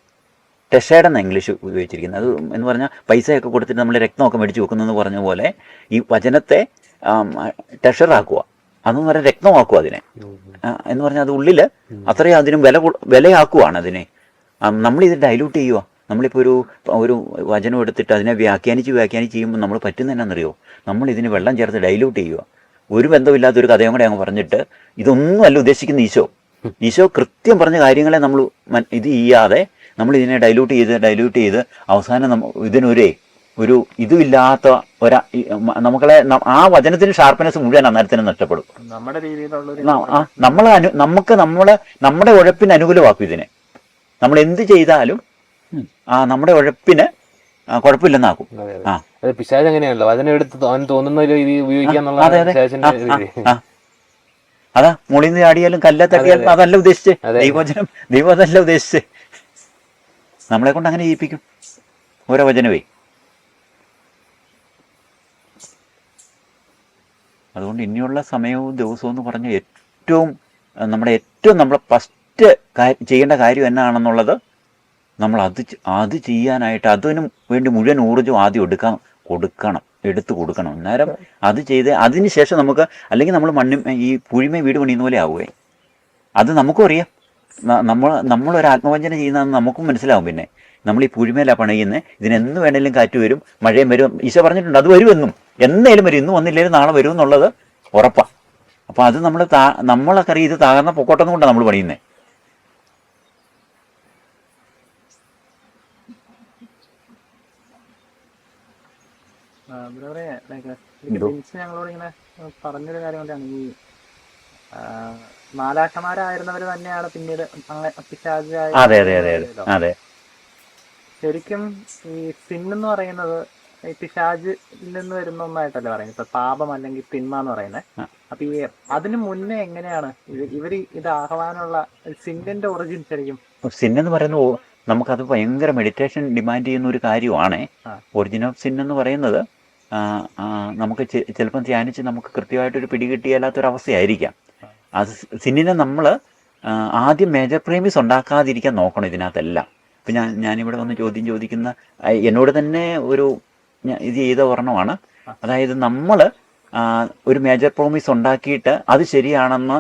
ടെഷേഡെന്ന് ഇംഗ്ലീഷ് ഉപയോഗിച്ചിരിക്കുന്നത്. അത് എന്ന് പറഞ്ഞാൽ പൈസയൊക്കെ കൊടുത്തിട്ട് നമ്മൾ രക്തമൊക്കെ മേടിച്ച് വെക്കുന്നതെന്ന് പറഞ്ഞ പോലെ ഈ വചനത്തെ ടെഷറാക്കുക, അതെന്ന് പറഞ്ഞാൽ രക്തമാക്കുക അതിനെ എന്ന് പറഞ്ഞാൽ അത് ഉള്ളിൽ അത്രയും അതിനും വിലയാക്കുവാണ് അതിനെ. നമ്മളിത് ഡൈല്യൂട്ട് ചെയ്യുക. നമ്മളിപ്പോൾ ഒരു വചനം എടുത്തിട്ട് അതിനെ വ്യാഖ്യാനിച്ച് ചെയ്യുമ്പോൾ നമ്മൾ പറ്റുന്ന എന്നാണെന്നറിയോ, നമ്മളിതിന് വെള്ളം ചേർത്ത് ഡൈല്യൂട്ട് ചെയ്യുക. ഒരു ബന്ധമില്ലാത്തൊരു കഥയും കൂടെ അങ്ങ് പറഞ്ഞിട്ട് ഇതൊന്നും അല്ല ഉദ്ദേശിക്കുന്ന ഈശോ കൃത്യം പറഞ്ഞ കാര്യങ്ങളെ നമ്മൾ ഇത് ചെയ്യാതെ നമ്മൾ ഇതിനെ ഡൈല്യൂട്ട് ചെയ്ത് അവസാനം ഇതിനൊരു ഒരു ഇതുമില്ലാത്ത നമുക്കളെ ആ വചനത്തിന് ഷാർപ്പ്നെസ് മുഴുവൻ അന്നേരത്തിന് നഷ്ടപ്പെടും. നമ്മുടെ രീതിയിലുള്ള നമ്മുടെ ഉഴപ്പിന് അനുകൂലമാക്കും ഇതിനെ. നമ്മൾ എന്ത് ചെയ്താലും നമ്മുടെ ഉഴപ്പിന് കുഴപ്പമില്ലെന്നാക്കും. പിശാച് അങ്ങനെയാണല്ലോ, അതിനെടുത്ത് അവൻ തോന്നുന്ന രീതി ഉപയോഗിക്കാന്നുള്ള. അതാ മുളിൽ നിന്ന് ചാടിയാലും കല്ല തട്ടിയാലും അതല്ല ഉദ്ദേശിച്ച് ദൈവം അതല്ല ഉദ്ദേശിച്ച് നമ്മളെ കൊണ്ട് അങ്ങനെ ചെയ്യിപ്പിക്കും ഓരോ വചനവേ. അതുകൊണ്ട് ഇനിയുള്ള സമയവും ദിവസവും എന്ന് പറഞ്ഞ ഏറ്റവും നമ്മൾ ഫസ്റ്റ് ചെയ്യേണ്ട കാര്യം എന്നാണെന്നുള്ളത് നമ്മൾ അത് ചെയ്യാനായിട്ട് അതിനും വേണ്ടി മുഴുവൻ ഊർജ്ജം ആദ്യം എടുത്തു കൊടുക്കണം. അന്നേരം അത് ചെയ്ത് അതിന് ശേഷം നമുക്ക്, അല്ലെങ്കിൽ നമ്മൾ ഈ പുഴിമേ വീട് പണിയുന്ന പോലെ ആവുകയെ. അത് നമുക്കും അറിയാം. നമ്മളൊരു ആത്മവഞ്ചന ചെയ്യുന്നതെന്ന് നമുക്കും മനസ്സിലാവും. പിന്നെ നമ്മൾ ഈ പുഴിമേലാണ് പണിയുന്നത്, ഇതിനെന്ന് വേണേലും കാറ്റ് വരും, മഴയും വരും. ഈശോ പറഞ്ഞിട്ടുണ്ട് അത് വരുമെന്നും, എന്നേലും വരും, ഇന്ന് വന്നില്ലേലും നാളെ വരും എന്നുള്ളത് ഉറപ്പാണ്. അപ്പോൾ അത് നമ്മളൊക്കെ അറിയാം. ഇത് താഴ്ന്ന പൊക്കോട്ടം കൊണ്ടാണ് നമ്മൾ പണിയുന്നത്. ഞങ്ങളോട് ഇങ്ങനെ പറഞ്ഞൊരു കാര്യം കൊണ്ടാണ്, ഈ മാലാഖമാരായിരുന്നവര് തന്നെയാണ് പിന്നീട് പിശാചായ. അതെ, ശരിക്കും ഈ സിൻ എന്ന് പറയുന്നത് ഈ പിശാചിൽ നിന്ന് വരുന്ന ഒന്നായിട്ടല്ലേ പറയുന്നത്, ഇപ്പൊ പാപം അല്ലെങ്കിൽ തിന്മ എന്ന് പറയുന്നത്. അപ്പൊ ഈ അതിന് മുന്നേ എങ്ങനെയാണ് ഇവര് ഇതാകാനുള്ള സിന്നിന്റെ ഒറിജിൻ? ശരിക്കും സിൻ എന്ന് പറയുന്നത് നമുക്കത് ഭയങ്കര മെഡിറ്റേഷൻ ഡിമാൻഡ് ചെയ്യുന്ന ഒരു കാര്യമാണ്. ഒറിജിൻ ഓഫ് സിൻ എന്ന് പറയുന്നത് നമുക്ക് ചിലപ്പം ധ്യാനിച്ച് നമുക്ക് കൃത്യമായിട്ടൊരു പിടികിട്ടിയാലാത്തൊരവസ്ഥയായിരിക്കാം. അത് സിന്നിനെ നമ്മൾ ആദ്യം മേജർ പ്രേമിസ് ഉണ്ടാക്കാതിരിക്കാൻ നോക്കണം ഇതിനകത്തെല്ലാം. ഇപ്പം ഞാനിവിടെ വന്ന് ചോദിക്കുന്ന എന്നോട് തന്നെ ഇത് ചെയ്ത ഒരെണ്ണമാണ്. അതായത് നമ്മൾ ഒരു മേജർ പ്രോമിസ് ഉണ്ടാക്കിയിട്ട് അത് ശരിയാണെന്ന്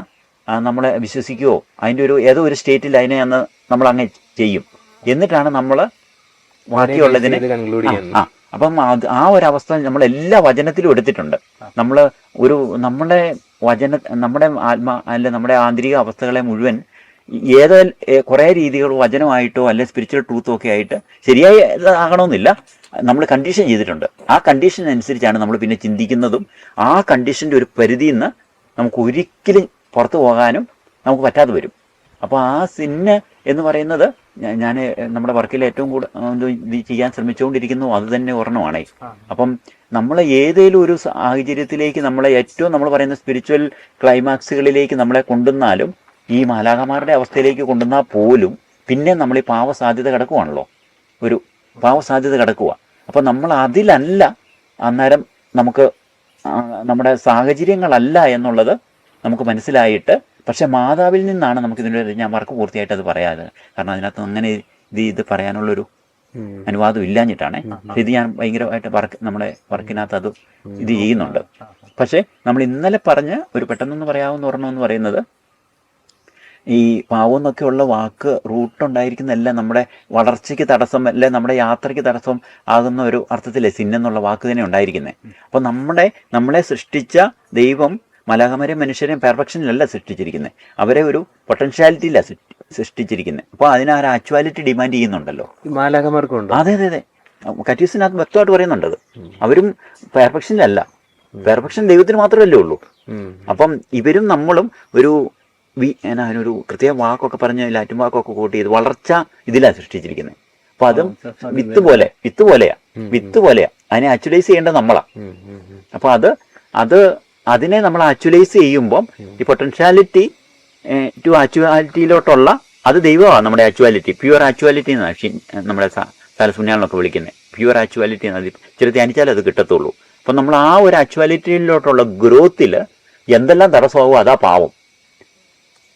നമ്മളെ വിശ്വസിക്കുകയോ അതിൻ്റെ ഏതോ ഒരു സ്റ്റേറ്റിൽ അതിനെ നമ്മൾ അങ്ങനെ ചെയ്യും. എന്നിട്ടാണ് നമ്മൾ ബാക്കിയുള്ളതിനെ അപ്പം ആ ഒരവസ്ഥ നമ്മളെല്ലാ വചനത്തിലും എടുത്തിട്ടുണ്ട്. നമ്മുടെ നമ്മുടെ ആന്തരിക അവസ്ഥകളെ മുഴുവൻ കുറേ രീതികൾ വചനമായിട്ടോ അല്ലെ സ്പിരിച്വൽ ട്രൂത്തോ ഒക്കെ ആയിട്ട് ശരിയായി ആകണമെന്നില്ല, നമ്മൾ കണ്ടീഷൻ ചെയ്തിട്ടുണ്ട്. ആ കണ്ടീഷൻ അനുസരിച്ചാണ് നമ്മൾ പിന്നെ ചിന്തിക്കുന്നതും. ആ കണ്ടീഷൻ്റെ ഒരു പരിധിയിൽ നിന്ന് നമുക്ക് ഒരിക്കലും പുറത്തു പോകാനും നമുക്ക് പറ്റാതെ വരും. അപ്പോൾ ആ സിന്ന് എന്ന് പറയുന്നത് ഞാൻ നമ്മുടെ വർക്കിൽ ഏറ്റവും കൂടുതൽ ചെയ്യാൻ ശ്രമിച്ചുകൊണ്ടിരിക്കുന്നു. അത് തന്നെ ഒരെണ്ണമാണ്. അപ്പം നമ്മൾ ഏതെങ്കിലും ഒരു സാഹചര്യത്തിലേക്ക് നമ്മൾ പറയുന്ന സ്പിരിച്വൽ ക്ലൈമാക്സുകളിലേക്ക് നമ്മളെ കൊണ്ടുവന്നാലും, ഈ മാലാഖമാരുടെ അവസ്ഥയിലേക്ക് കൊണ്ടുവന്നാൽ പോലും പിന്നെ നമ്മൾ ഈ പാവസാധ്യത കിടക്കുവാണല്ലോ, ഒരു പാവസാധ്യത കിടക്കുക. അപ്പം നമ്മൾ അതിലല്ല, അന്നേരം നമുക്ക് നമ്മുടെ സാഹചര്യങ്ങളല്ല എന്നുള്ളത് നമുക്ക് മനസ്സിലായിട്ട്, പക്ഷെ മാതാവിൽ നിന്നാണ് നമുക്കിതിൻ്റെ ഞാൻ വർക്ക് പൂർത്തിയായിട്ട് അത് പറയാതെ, കാരണം അതിനകത്ത് അങ്ങനെ ഇത് പറയാനുള്ളൊരു അനുവാദം ഇല്ലാഞ്ഞിട്ടാണ്. ഇത് ഞാൻ ഭയങ്കരമായിട്ട് നമ്മുടെ വർക്കിനകത്ത് അത് ഇത് ചെയ്യുന്നുണ്ട്. പക്ഷേ നമ്മൾ ഇന്നലെ പറഞ്ഞ ഒരു പെട്ടെന്നൊന്ന് പറയാവുന്ന ഒരെണ്ണം എന്ന് പറയുന്നത്, ഈ പാവം എന്നൊക്കെയുള്ള വാക്ക് റൂട്ടുണ്ടായിരിക്കുന്നതെല്ലാം നമ്മുടെ വളർച്ചയ്ക്ക് തടസ്സം, അല്ലെ നമ്മുടെ യാത്രയ്ക്ക് തടസ്സം ആകുന്ന ഒരു അർത്ഥത്തിലെ സിന്നെന്നുള്ള വാക്ക് തന്നെ ഉണ്ടായിരിക്കുന്നത്. അപ്പോൾ നമ്മളെ സൃഷ്ടിച്ച ദൈവം മാലാഖമാരെയും മനുഷ്യരെയും പെർഫെക്ഷനിലല്ല സൃഷ്ടിച്ചിരിക്കുന്നത്, അവരെ ഒരു പൊട്ടൻഷ്യാലിറ്റിയിലാണ് സൃഷ്ടിച്ചിരിക്കുന്നത്. അപ്പോൾ അതിന് ആ ആക്ച്വാലിറ്റി ഡിമാൻഡ് ചെയ്യുന്നുണ്ടല്ലോ മാലാഖമാർക്കുണ്ട്. അതെ, കറ്റീസിനകത്ത് വ്യക്തമായിട്ട് പറയുന്നുണ്ട്. അവരും പെർഫെക്ഷനിലല്ല, പെർഫെക്ഷൻ ദൈവത്തിന് മാത്രമല്ലേ ഉള്ളൂ. അപ്പം ഇവരും നമ്മളും ഒരു കൃത്യ വാക്കൊക്കെ പറഞ്ഞ് ലാറ്റിൻ വാക്കൊക്കെ കൂട്ടി ചെയ്ത് വളർച്ച ഇതിലാണ് സൃഷ്ടിച്ചിരിക്കുന്നത്. അപ്പൊ അതും വിത്ത് പോലെയാ അതിനെ ആക്ച്വലൈസ് ചെയ്യേണ്ടത് നമ്മളാ. അപ്പൊ അതിനെ നമ്മൾ ആക്ച്വലൈസ് ചെയ്യുമ്പം ഈ പൊട്ടൻഷ്യാലിറ്റി ടു ആക്ച്വാലിറ്റിയിലോട്ടുള്ള അത് ദൈവമാണ് നമ്മുടെ ആക്ച്വാലിറ്റി. പ്യുവർ ആക്ച്വാലിറ്റി എന്നാണ് നമ്മുടെ തലസുന്യാളൊക്കെ വിളിക്കുന്നത്. പ്യുവർ ആക്ച്വാലിറ്റി എന്നത് ചില ധ്യാനിച്ചാലേ അത് കിട്ടത്തുള്ളൂ. അപ്പം നമ്മൾ ആ ഒരു ആക്ച്വാലിറ്റിയിലോട്ടുള്ള ഗ്രോത്തിൽ എന്തെല്ലാം തടസ്സമാകുമോ അതാ പാവം.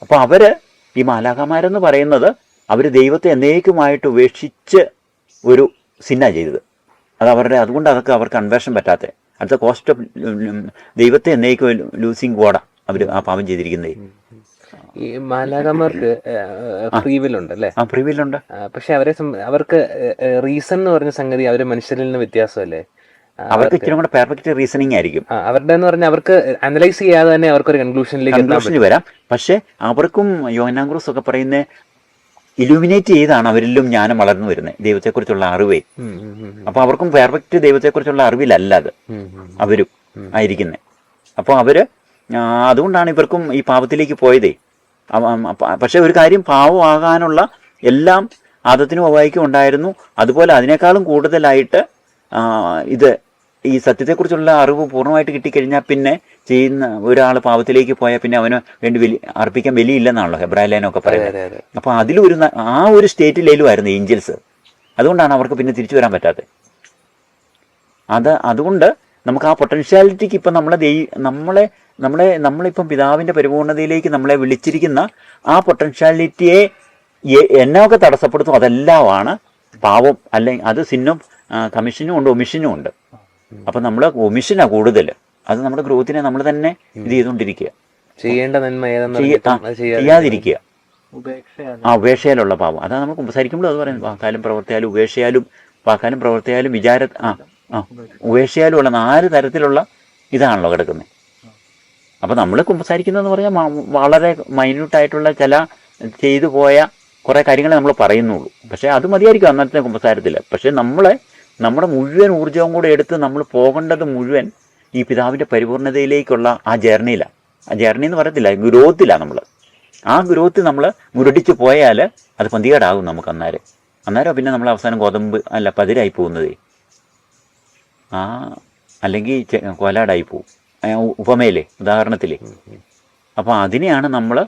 അപ്പോൾ ഈ മാലാഖമാരെന്ന് പറയുന്നത് അവർ ദൈവത്തെ എന്നേക്കുമായിട്ട് ഉപേക്ഷിച്ച് ഒരു സിന്നാ ചെയ്തത്. അതുകൊണ്ട് അതൊക്കെ അവർക്ക് കൺവേർഷൻ പറ്റാത്ത അടുത്ത കോസ്റ്റ് ഓഫ് ദൈവത്തെ എന്നേക്കും ലൂസിങ് ഗോഡാ അവർ ആ പാപം ചെയ്തിരിക്കുന്നത്. ഈ മാലാഖമാർക്ക് ഫ്രീ വിൽ ഉണ്ട് അല്ലേ? ആ ഫ്രീ വിൽ ഉണ്ട്. പക്ഷെ അവർക്ക് റീസൺ എന്ന് പറഞ്ഞ സംഗതി അവര് മനുഷ്യരിൽ നിന്ന് വ്യത്യാസമല്ലേ? അവർക്ക് ഇച്ചിരി കൂടെ പെർഫെക്റ്റ് റീസണിങ് ആയിരിക്കും അവരുടെ എന്ന് പറഞ്ഞാൽ അവർക്ക് അനലൈസ് ചെയ്യാതെ തന്നെ അവർക്ക് ഒരു കൺക്ലൂഷനിലേക്ക് വരാം. പക്ഷെ അവർക്കും യോഹന്നാൻ ക്രൂസ് ഒക്കെ പറയുന്ന ഇലുമിനേറ്റ് ചെയ്താണ് അവരിലും ജ്ഞാനം വളർന്നു വരുന്നത്, ദൈവത്തെക്കുറിച്ചുള്ള അറിവേ. അപ്പൊ അവർക്കും പെർഫെക്റ്റ് ദൈവത്തെക്കുറിച്ചുള്ള അറിവിലല്ല അത് അവരും ആയിരിക്കുന്നത്. അപ്പോൾ അവര് അതുകൊണ്ടാണ് ഇവർക്കും ഈ പാപത്തിലേക്ക് പോയതേ. പക്ഷെ ഒരു കാര്യം, പാവമാകാനുള്ള എല്ലാം ആദത്തിനും ഹവ്വായ്ക്കും ഉണ്ടായിരുന്നു. അതുപോലെ അതിനേക്കാളും കൂടുതലായിട്ട് ഇത് ഈ സത്യത്തെക്കുറിച്ചുള്ള അറിവ് പൂർണ്ണമായിട്ട് കിട്ടിക്കഴിഞ്ഞാൽ പിന്നെ ചെയ്യുന്ന ഒരാൾ പാപത്തിലേക്ക് പോയാൽ പിന്നെ അവന് വേണ്ടി അർപ്പിക്കാൻ ബലിയില്ലെന്നാണല്ലോ ഹെബ്രായലേനൊക്കെ പറയുന്നത്. അപ്പൊ അതിലൊരു ആ ഒരു സ്റ്റേറ്റിലേലും ആയിരുന്നു ഏഞ്ചൽസ്. അതുകൊണ്ടാണ് അവർക്ക് പിന്നെ തിരിച്ചു വരാൻ പറ്റാത്തത്. അതുകൊണ്ട് നമുക്ക് ആ പൊട്ടൻഷ്യാലിറ്റിക്ക് ഇപ്പം നമ്മളിപ്പം പിതാവിന്റെ പരിപൂർണതയിലേക്ക് നമ്മളെ വിളിച്ചിരിക്കുന്ന ആ പൊട്ടൻഷ്യാലിറ്റിയെ എന്നൊക്കെ തടസ്സപ്പെടുത്തും. അതെല്ലാമാണ് പാവം. അല്ലെങ്കിൽ അത് സിന്നും കമ്മീഷനും ഉണ്ട്, ഒമിഷനും ഉണ്ട്. അപ്പൊ നമ്മൾ ഒമിഷനാ കൂടുതൽ. അത് നമ്മുടെ ഗ്രോത്തിനെ നമ്മൾ തന്നെ ഇത് ചെയ്തുകൊണ്ടിരിക്കുക, ചെയ്യേണ്ട നന്മ ചെയ്യാതിരിക്കുക. ഉപേക്ഷയിലുള്ള പാവം. അതാണ് നമ്മൾ സംസാരിക്കുമ്പോൾ അത് പറയുന്നത്. വാക്കാലും പ്രവർത്തിയാലും ഉപേക്ഷയാലും, വാക്കാലും പ്രവർത്തിയാലും ഉപേക്ഷയാലും ഉള്ള 4 തരത്തിലുള്ള ഇതാണല്ലോ കിടക്കുന്നത്. അപ്പം നമ്മൾ കുമ്പസാരിക്കുന്നതെന്ന് പറഞ്ഞാൽ വളരെ മൈന്യൂട്ടായിട്ടുള്ള ചില ചെയ്തു പോയ കുറേ കാര്യങ്ങളെ നമ്മൾ പറയുന്നുള്ളൂ. പക്ഷേ അത് മതിയായിരിക്കും അന്നത്തെ കുമ്പസാരത്തിൽ. പക്ഷേ നമ്മുടെ മുഴുവൻ ഊർജ്ജവും കൂടെ എടുത്ത് നമ്മൾ പോകേണ്ടത് മുഴുവൻ ഈ പിതാവിൻ്റെ പരിപൂർണതയിലേക്കുള്ള ആ ജേർണിയിലാണ്. ആ ജേർണി എന്ന് പറയത്തില്ല, ഗ്രോത്തിലാണ് നമ്മൾ. ആ ഗ്രോത്ത് നമ്മൾ മുരടിച്ച് പോയാൽ അത് പന്തികേടാകും നമുക്ക്. അന്നേരം പിന്നെ നമ്മൾ അവസാനം പതിരായി പോകുന്നതേ, അല്ലെങ്കിൽ കോലാടായി പോവും ഉപമയിലെ ഉദാഹരണത്തിലേ. അപ്പോൾ അതിനെയാണ് നമ്മൾ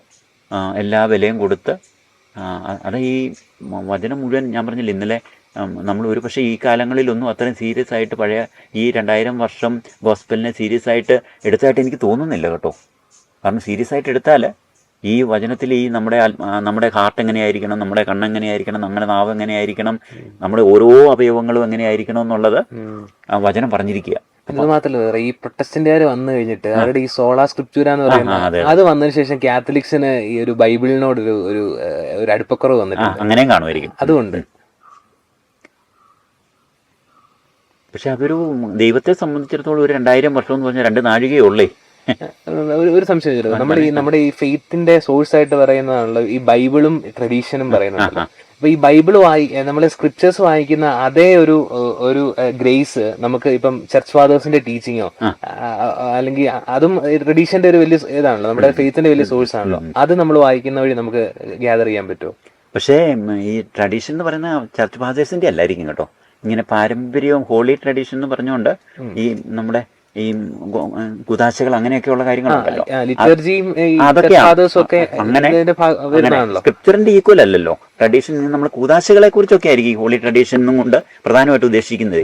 എല്ലാ വിലയും കൊടുത്ത് അത് ഈ വചനം മുഴുവൻ ഞാൻ പറഞ്ഞില്ല ഇന്നലെ നമ്മൾ ഒരു പക്ഷേ ഈ കാലങ്ങളിലൊന്നും അത്രയും സീരിയസ് ആയിട്ട് പഴയ ഈ 2000 വർഷം ഗോസ്പലിനെ സീരിയസ് ആയിട്ട് എടുത്തായിട്ട് എനിക്ക് തോന്നുന്നില്ല കേട്ടോ. കാരണം സീരിയസ് ആയിട്ട് എടുത്താൽ ഈ വചനത്തിൽ ഈ നമ്മുടെ ഹാർട്ട് എങ്ങനെയായിരിക്കണം, നമ്മുടെ കണ്ണെങ്ങനെയായിരിക്കണം, നമ്മുടെ നാവ് എങ്ങനെയായിരിക്കണം, നമ്മുടെ ഓരോ അവയവങ്ങളും എങ്ങനെയായിരിക്കണം എന്നുള്ളത് വചനം പറഞ്ഞിരിക്കുക. അത് മാത്രമല്ല, ഈ പ്രൊട്ടസ്റ്റന്റുകാർ വന്നു കഴിഞ്ഞിട്ട് അവരുടെ ഈ സോളാ സ്ക്രിപ്ചൂര എന്ന് പറയുന്നത് അത് വന്നതിന് ശേഷം കാത്തലിക്സിന് ഈ ഒരു ബൈബിളിനോട് ഒരു അടുപ്പക്കുറവ് വന്നിട്ടുണ്ട്. അങ്ങനെയും കാണുമായിരിക്കും. അതുകൊണ്ട് പക്ഷെ അതൊരു ദൈവത്തെ സംബന്ധിച്ചിടത്തോളം ഒരു 2000 വർഷം എന്ന് പറഞ്ഞാൽ 2 നാഴികയേ ഉള്ളേ. ഒരു സംശയം, നമ്മുടെ ഈ ഫെയ്ത്തിന്റെ സോഴ്സ് ആയിട്ട് പറയുന്നതാണല്ലോ ഈ ബൈബിളും ട്രഡീഷനും പറയുന്നുണ്ടല്ലോ. അപ്പൊ ഈ ബൈബിൾ നമ്മള് സ്ക്രിപ്ചേഴ്സ് വായിക്കുന്ന അതേ ഒരു ഗ്രേസ് നമുക്ക് ഇപ്പം ചർച്ച് ഫാദേഴ്സിന്റെ ടീച്ചിങ്ങോ അല്ലെങ്കിൽ അതും ട്രഡീഷന്റെ ഒരു വലിയ ഇതാണല്ലോ, നമ്മുടെ ഫെയ്ത്തിന്റെ വലിയ സോഴ്സ് ആണല്ലോ. അത് നമ്മൾ വായിക്കുന്ന വഴി നമുക്ക് ഗ്യാദർ ചെയ്യാൻ പറ്റുമോ? പക്ഷേ ഈ ട്രഡീഷൻ എന്ന് പറയുന്ന ചർച്ച് ഫാദേഴ്സിന്റെ അല്ലായിരിക്കും കേട്ടോ. ഇങ്ങനെ പാരമ്പര്യവും ഹോളി ട്രഡീഷൻ എന്ന് പറഞ്ഞുകൊണ്ട് ഈ നമ്മുടെ ഈ കുദാശകൾ അങ്ങനെയൊക്കെയുള്ള കാര്യങ്ങളുണ്ടല്ലോ, അങ്ങനെ സ്ക്രിപ്ചറിന്റെ ഈക്വൽ അല്ലല്ലോ ട്രഡീഷൻ. നമ്മൾ കുദാശകളെ കുറിച്ചൊക്കെ ആയിരിക്കും ഹോളി ട്രഡീഷൻ കൊണ്ട് പ്രധാനമായിട്ട് ഉദ്ദേശിക്കുന്നത്.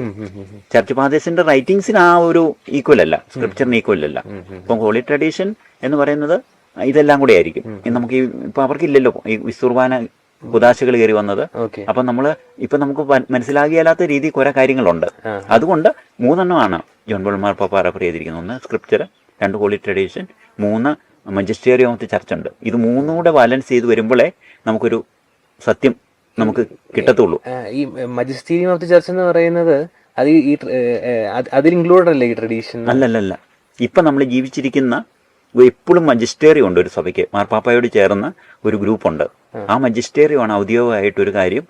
ചർച്ച് ഫാദേഴ്സിന്റെ റൈറ്റിംഗ്സിന് ആ ഒരു ഈക്വൽ അല്ല, സ്ക്രിപ്ചറിന് ഈക്വൽ അല്ല. ഇപ്പം ഹോളി ട്രഡീഷൻ എന്ന് പറയുന്നത് ഇതെല്ലാം കൂടെ ആയിരിക്കും. നമുക്ക് ഇപ്പൊ അവർക്കില്ലല്ലോ ഈ വിസുർബാന കുദാശകൾ കയറി വന്നത്. അപ്പൊ നമുക്ക് മനസ്സിലാകിയാലാത്ത രീതി കുറെ കാര്യങ്ങളുണ്ട്. അതുകൊണ്ട് 3 എണ്ണമാണ് ജോൺ പോൾ മാർപ്പാപ്പ റെഫർ ചെയ്തിരിക്കുന്നത്. 1 scripture, 2 holy tradition, 3 magisterium of the church ഉണ്ട്. ഇത് 3 കൂടെ ബാലൻസ് ചെയ്ത് വരുമ്പോഴേ നമുക്കൊരു സത്യം നമുക്ക് കിട്ടത്തുള്ളൂ. ഈ മജിസ്റ്റേറിയം ഓഫ് ദി ചർച്ച് എന്ന് പറയുന്നത് അതിൽ ഇൻക്ലൂഡഡ് അല്ലേ ഈ ട്രഡീഷൻ? അല്ലല്ല, ഇപ്പൊ നമ്മൾ ജീവിച്ചിരിക്കുന്ന എപ്പോഴും മജിസ്റ്റേറിയം ഉണ്ട് ഒരു സഭയ്ക്ക്. മാർപ്പാപ്പയോട് ചേർന്ന ഒരു ഗ്രൂപ്പുണ്ട്. ആ മജിസ്റ്റേറിയമാണ് ഔദ്യോഗികമായിട്ടൊരു കാര്യം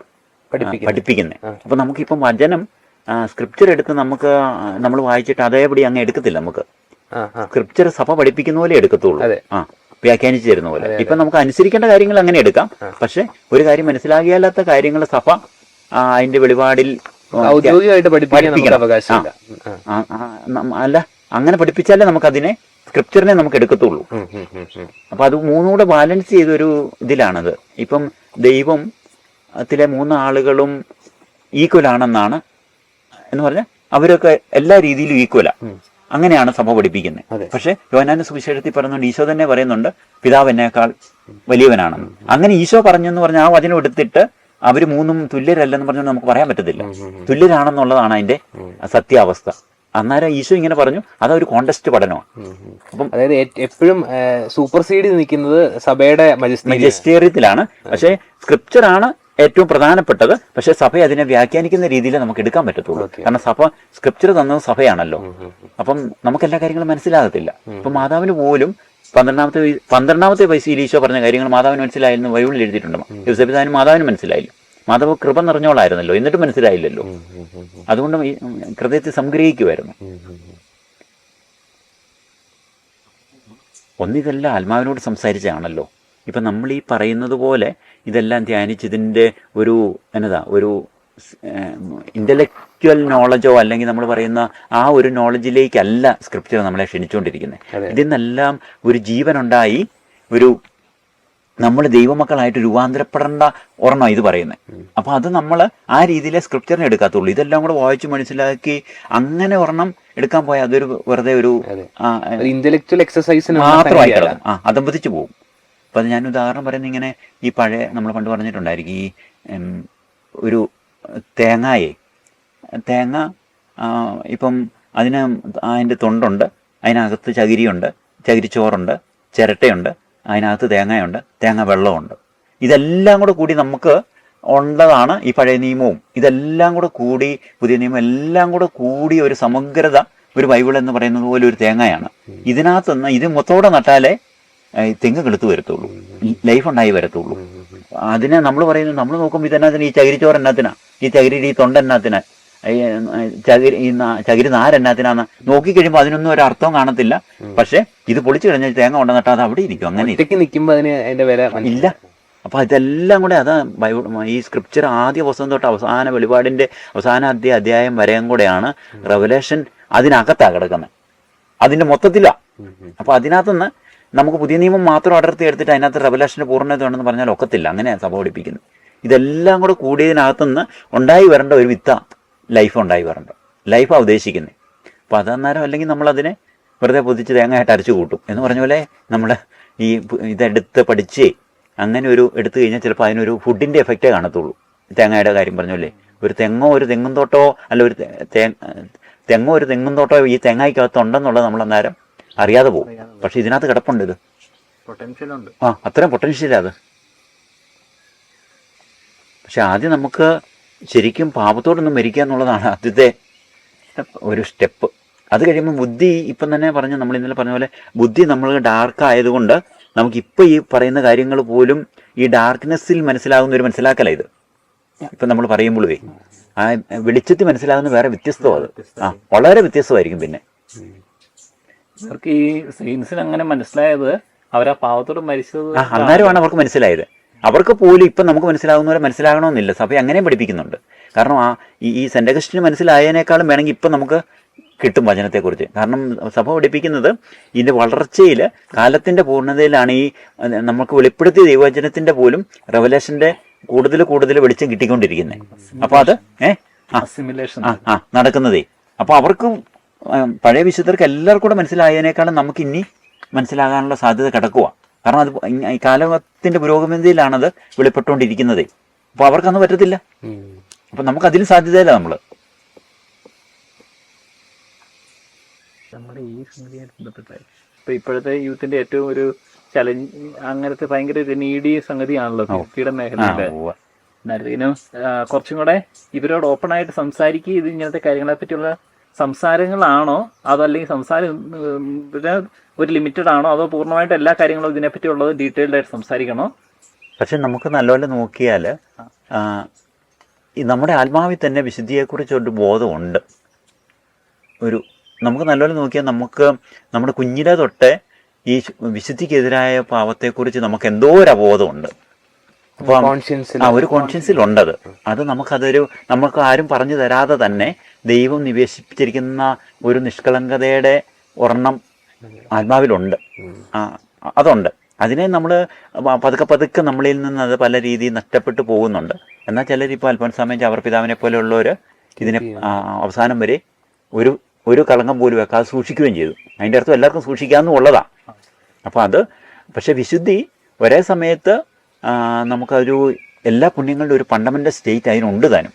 പഠിപ്പിക്കുന്നത്. അപ്പൊ നമുക്കിപ്പം വചനം സ്ക്രിപ്ചർ എടുത്ത് നമ്മൾ വായിച്ചിട്ട് അതേപടി അങ്ങ് എടുക്കത്തില്ല. നമുക്ക് സ്ക്രിപ്ചർ സഭ പഠിപ്പിക്കുന്ന പോലെ എടുക്കത്തുള്ളൂ, വ്യാഖ്യാനിച്ചു തരുന്ന പോലെ. ഇപ്പൊ നമുക്ക് അനുസരിക്കേണ്ട കാര്യങ്ങൾ അങ്ങനെ എടുക്കാം. പക്ഷെ ഒരു കാര്യം മനസ്സിലാകിയാലാത്ത കാര്യങ്ങൾ സഭ അതിന്റെ വെളിപാടിൽ അല്ല, അങ്ങനെ പഠിപ്പിച്ചാലേ നമുക്കതിനെ സ്ക്രിപ്ചറിനെ നമുക്ക് എടുക്കത്തുള്ളൂ. അപ്പൊ അത് 3 കൂടെ ബാലൻസ് ചെയ്തൊരു ഇതിലാണത്. ഇപ്പം ദൈവത്തിലെ 3 ആളുകളും ഈക്വൽ ആണെന്നാണ് എന്ന് പറഞ്ഞാൽ അവരൊക്കെ എല്ലാ രീതിയിലും ഈക്വലാ. അങ്ങനെയാണ് സഭ പഠിപ്പിക്കുന്നത്. പക്ഷെ യോഹന്നാന്റെ സുവിശേഷത്തിൽ പറയുന്നുണ്ട്, ഈശോ തന്നെ പറയുന്നുണ്ട് പിതാവ് എന്നേക്കാൾ വലിയവനാണെന്ന്. അങ്ങനെ ഈശോ പറഞ്ഞെന്ന് പറഞ്ഞാൽ ആ വചനം എടുത്തിട്ട് അവര് 3 തുല്യരല്ലെന്ന് പറഞ്ഞുകൊണ്ട് നമുക്ക് പറയാൻ പറ്റത്തില്ല. തുല്യരാണെന്നുള്ളതാണ് അതിന്റെ സത്യാവസ്ഥ. അന്നേരം ഈശോ ഇങ്ങനെ പറഞ്ഞു, അതൊരു കോണ്ടസ്റ്റ് പഠനമാണ്. അപ്പം അതായത് എപ്പോഴും സൂപ്പർസീഡ് നിൽക്കുന്നത് സഭയുടെ മജിസ്റ്റേറിയത്തിലാണ്. പക്ഷേ സ്ക്രിപ്ചറാണ് ഏറ്റവും പ്രധാനപ്പെട്ടത്. പക്ഷെ സഭ അതിനെ വ്യാഖ്യാനിക്കുന്ന രീതിയിൽ നമുക്ക് എടുക്കാൻ പറ്റത്തുള്ളൂ. കാരണം സഭ സ്ക്രിപ്ചർ തന്നത് സഭയാണല്ലോ. അപ്പം നമുക്ക് എല്ലാ കാര്യങ്ങളും മനസ്സിലാകത്തില്ല. ഇപ്പൊ മാതാവിന് പോലും 12ാമത്തെ വയസ്സിൽ ഈശോ പറഞ്ഞ കാര്യങ്ങൾ മാതാവിന് മനസ്സിലായിരുന്നു ബൈബിളിൽ എഴുതിയിട്ടുണ്ട്. യോസേപ്പിതാവിനും മാതാവിന് മനസ്സിലായില്ല. മാതാവ് കൃപ നിറഞ്ഞോളായിരുന്നല്ലോ, എന്നിട്ട് മനസ്സിലായില്ലല്ലോ. അതുകൊണ്ട് ഈ ഹൃദയത്തെ സംഗ്രഹിക്കുമായിരുന്നു. ഒന്നിതെല്ലാം ആത്മാവിനോട് സംസാരിച്ചാണല്ലോ. ഇപ്പം നമ്മൾ ഈ പറയുന്നത് പോലെ ഇതെല്ലാം ധ്യാനിച്ച് ഇതിൻ്റെ ഒരു ഒരു ഇൻ്റലക്ച്വൽ നോളജോ അല്ലെങ്കിൽ നമ്മൾ പറയുന്ന ആ ഒരു നോളജിലേക്കല്ല സ്ക്രിപ്ചർ നമ്മളെ ക്ഷണിച്ചുകൊണ്ടിരിക്കുന്നത്. ഇതിൽ നിന്നെല്ലാം ഒരു ജീവനുണ്ടായി ഒരു നമ്മൾ ദൈവമക്കളായിട്ട് രൂപാന്തരപ്പെടേണ്ട ഒരെണ്ണം ഇത് പറയുന്നത്. അപ്പോൾ അത് നമ്മൾ ആ രീതിയിലെ സ്ക്രിപ്ചറിനെ എടുക്കാത്തുള്ളൂ. ഇതെല്ലാം കൂടെ വായിച്ച് മനസ്സിലാക്കി അങ്ങനെ ഒരെണ്ണം എടുക്കാൻ പോയാൽ അതൊരു വെറുതെ ഒരു ഇന്റലക്ച്വൽ എക്സസൈസിന് മാത്രമായിട്ടല്ല, അതമ്പതിച്ചു പോകും. അപ്പം അത് ഞാൻ ഉദാഹരണം പറയുന്നത് ഇങ്ങനെ ഈ പഴയ നമ്മൾ പണ്ട് പറഞ്ഞിട്ടുണ്ടായിരിക്കും ഈ ഒരു തേങ്ങ ഇപ്പം അതിൻ്റെ തൊണ്ടുണ്ട്, അതിനകത്ത് ചകിരിയുണ്ട്, ചകിരിച്ചോറുണ്ട്, ചിരട്ടയുണ്ട്, അതിനകത്ത് തേങ്ങയുണ്ട്, തേങ്ങ വെള്ളമുണ്ട്. ഇതെല്ലാം കൂടെ കൂടി നമുക്ക് ഉള്ളതാണ് ഈ പഴയ നിയമവും. ഇതെല്ലാം കൂടെ കൂടി പുതിയ നിയമം എല്ലാം കൂടെ കൂടി ഒരു സമഗ്രത, ഒരു ബൈബിൾ എന്ന് പറയുന്നത് പോലെ ഒരു തേങ്ങയാണ്. ഇതിനകത്തുനിന്ന് ഇത് മൊത്തോടെ നട്ടാലേ തെങ്ങ് കെളുത്ത് വരത്തുള്ളൂ, ലൈഫ് ഉണ്ടായി വരത്തുള്ളൂ. അതിനെ നമ്മൾ പറയുന്നത്, നമ്മൾ നോക്കുമ്പോൾ ഇതെന്നാത്തിന്, ഈ ചകിരിച്ചോറ് എന്നാത്തിനാ, ഈ ചകിരി ഈ തൊണ്ടെന്നാത്തിനാ, ചകിരി നാരെന്നാത്തിനാന്ന് നോക്കിക്കഴിയുമ്പോൾ അതിനൊന്നും ഒരു അർത്ഥവും കാണത്തില്ല. പക്ഷെ ഇത് പൊളിച്ചു കഴിഞ്ഞാൽ തേങ്ങ കൊണ്ട് നട്ടാൽ അത് അവിടെ ഇരിക്കും, അങ്ങനെ നിൽക്കുമ്പോൾ അതിന് അതിന്റെ വില ഇല്ല. അപ്പൊ ഇതെല്ലാം കൂടെ ഈ സ്ക്രിപ്ചർ ആദ്യ പുസ്തകം തൊട്ട് അവസാന വെളിപാടിന്റെ അവസാന അധ്യായം വരെയും കൂടെയാണ് റെവലേഷൻ അതിനകത്താ കിടക്കുന്നത്, അതിന്റെ മൊത്തത്തിലാ. അപ്പൊ അതിനകത്തുനിന്ന് നമുക്ക് പുതിയ നിയമം മാത്രം അടർത്തി എടുത്തിട്ട് അതിനകത്ത് റെവലേഷന്റെ പൂർണ്ണത ഉണ്ടെന്ന് പറഞ്ഞാൽ ഒക്കത്തില്ല. അങ്ങനെയാണ് സഭ പഠിപ്പിക്കുന്നത്. ഇതെല്ലാം കൂടെ കൂടിയതിനകത്തുനിന്ന് ഉണ്ടായി വരേണ്ട ഒരു വിത്ത ലൈഫ് ഉണ്ടായി വരേണ്ട, ലൈഫാണ് ഉദ്ദേശിക്കുന്നത്. അപ്പം അതന്നേരം അല്ലെങ്കിൽ നമ്മളതിനെ വെറുതെ പൊതിച്ച് തേങ്ങയായിട്ട് അരച്ചു കൂട്ടും എന്ന് പറഞ്ഞ പോലെ നമ്മൾ ഈ ഇതെടുത്ത് പഠിച്ച് അങ്ങനെ ഒരു എടുത്തു കഴിഞ്ഞാൽ ചിലപ്പോൾ അതിനൊരു ഫുഡിൻ്റെ എഫക്റ്റേ കാണത്തുള്ളൂ. തേങ്ങയുടെ കാര്യം പറഞ്ഞല്ലേ, ഒരു തെങ്ങും തോട്ടോ അല്ല ഒരു തെങ്ങോ ഒരു തെങ്ങും തോട്ടോ ഈ തേങ്ങയ്ക്കകത്ത് ഉണ്ടെന്നുള്ളത് നമ്മൾ അന്നേരം അറിയാതെ പോകും. പക്ഷെ ഇതിനകത്ത് കിടപ്പുണ്ട്, ഇത് അത്രയും പൊട്ടൻഷ്യലാ അത്. പക്ഷെ ആദ്യം നമുക്ക് ശരിക്കും പാപത്തോടൊന്നും മരിക്കുക എന്നുള്ളതാണ് ആദ്യത്തെ ഒരു സ്റ്റെപ്പ്. അത് കഴിയുമ്പോൾ ബുദ്ധി, ഇപ്പം തന്നെ പറഞ്ഞു, നമ്മൾ ഇന്നലെ പറഞ്ഞ പോലെ ബുദ്ധി നമ്മൾ ഡാർക്ക് ആയതുകൊണ്ട് നമുക്കിപ്പോൾ ഈ പറയുന്ന കാര്യങ്ങൾ പോലും ഈ ഡാർക്ക്നെസ്സിൽ മനസ്സിലാകുന്ന ഒരു മനസ്സിലാക്കല ഇത്. ഇപ്പം നമ്മൾ പറയുമ്പോഴേ ആ വെളിച്ചത്തിൽ മനസ്സിലാകുന്ന വേറെ വ്യത്യസ്തമാണ് അത്. വളരെ വ്യത്യസ്തമായിരിക്കും. പിന്നെ അവർക്ക് ഈ സയൻസിന് അങ്ങനെ മനസ്സിലായത് അവരാ പാവത്തോട് മരിച്ചത് അന്നേരമാണ് അവർക്ക് മനസ്സിലായത്. അവർക്ക് പോലും ഇപ്പം നമുക്ക് മനസ്സിലാകുന്ന പോലെ മനസ്സിലാകണമെന്നില്ല. സഭ അങ്ങനെയും പഠിപ്പിക്കുന്നുണ്ട്. കാരണം ഈ സെന്റ് അഗസ്റ്റിന് മനസ്സിലായതിനേക്കാളും വേണമെങ്കിൽ ഇപ്പം നമുക്ക് കിട്ടും വചനത്തെക്കുറിച്ച്. കാരണം സഭ പഠിപ്പിക്കുന്നത് ഇതിൻ്റെ വളർച്ചയിൽ കാലത്തിൻ്റെ പൂർണ്ണതയിലാണ് ഈ നമുക്ക് വെളിപ്പെടുത്തിയ ദൈവവചനത്തിൻ്റെ പോലും റെവലേഷൻ്റെ കൂടുതൽ വെളിച്ചം കിട്ടിക്കൊണ്ടിരിക്കുന്നത്. അപ്പോൾ അത് നടക്കുന്നതേ. അപ്പോൾ അവർക്കും പഴയ വിശുദ്ധർക്ക് എല്ലാവർക്കും കൂടെ മനസ്സിലായതിനേക്കാളും നമുക്ക് ഇനി മനസ്സിലാകാനുള്ള സാധ്യത കിടക്കുക. കാരണം അത് ഈ കാലത്തിൻ്റെ പുരോഗമനത്തിലാണത് വെളിപ്പെട്ടുകൊണ്ടിരിക്കുന്നത്. അപ്പോൾ അവർക്കന്ന് പറ്റത്തില്ല. അപ്പം നമുക്ക് അതിന് സാധ്യതയില്ല. നമ്മുടെ ഈ സംഗതിയായിട്ട് ബന്ധപ്പെട്ടായി ഇപ്പൊ ഇപ്പോഴത്തെ യൂത്തിന്റെ ഏറ്റവും ഒരു ചലഞ്ച് അങ്ങനത്തെ ഭയങ്കര ഒരു നീഡിയ സംഗതിയാണല്ലോ വ്യക്തിയുടെ മേഖലയില്. ഇതിനും കുറച്ചും കൂടെ ഇവരോട് ഓപ്പൺ ആയിട്ട് സംസാരിക്കുക, ഇത് ഇങ്ങനത്തെ കാര്യങ്ങളെ പറ്റിയുള്ള സംസാരങ്ങളാണോ അതോ അല്ലെങ്കിൽ സംസാരം ഒരു ലിമിറ്റഡ് ആണോ അതോ പൂർണ്ണമായിട്ട് എല്ലാ കാര്യങ്ങളും ഇതിനെപ്പറ്റിയുള്ളത് ഡീറ്റെയിൽഡ് ആയിട്ട് സംസാരിക്കണോ? പക്ഷെ നമുക്ക് നല്ലപോലെ നോക്കിയാൽ നമ്മുടെ ആത്മാവിൽ തന്നെ വിശുദ്ധിയെക്കുറിച്ചൊരു ബോധമുണ്ട്. നമുക്ക് നല്ലപോലെ നോക്കിയാൽ നമുക്ക് നമ്മുടെ കുഞ്ഞിലെ തൊട്ട് ഈ വിശുദ്ധിക്കെതിരായ പാവത്തെക്കുറിച്ച് നമുക്ക് എന്തോ ഒരു അവബോധമുണ്ട്. അപ്പോൾ ഒരു കോൺഷ്യൻസിലുണ്ടത്. അത് നമുക്ക് ആരും പറഞ്ഞു തരാതെ തന്നെ ദൈവം നിവേശിപ്പിച്ചിരിക്കുന്ന ഒരു നിഷ്കളങ്കതയുടെ ഒരെണ്ണം ആത്മാവിലുണ്ട്. അതുണ്ട്. അതിനെ നമ്മൾ പതുക്കെ നമ്മളിൽ നിന്ന് അത് പല രീതിയിൽ നഷ്ടപ്പെട്ടു പോകുന്നുണ്ട്. എന്നാൽ ചിലരിപ്പോൾ അൽഫോൻസാമ്മ ചാവർപിതാവിനെ പോലെയുള്ളവർ ഇതിനെ അവസാനം വരെ ഒരു കളങ്കം പോലും വെക്കാതെ സൂക്ഷിക്കുകയും ചെയ്തു. അതിൻ്റെ അർത്ഥം എല്ലാവർക്കും സൂക്ഷിക്കാമെന്നുള്ളതാണ്. അപ്പോൾ പക്ഷേ വിശുദ്ധി ഒരേ സമയത്ത് നമുക്കൊരു എല്ലാ പുണ്യങ്ങളുടെ ഒരു ഫണ്ടമെൻ്റൽ സ്റ്റേറ്റ് അതിനുണ്ട് താനും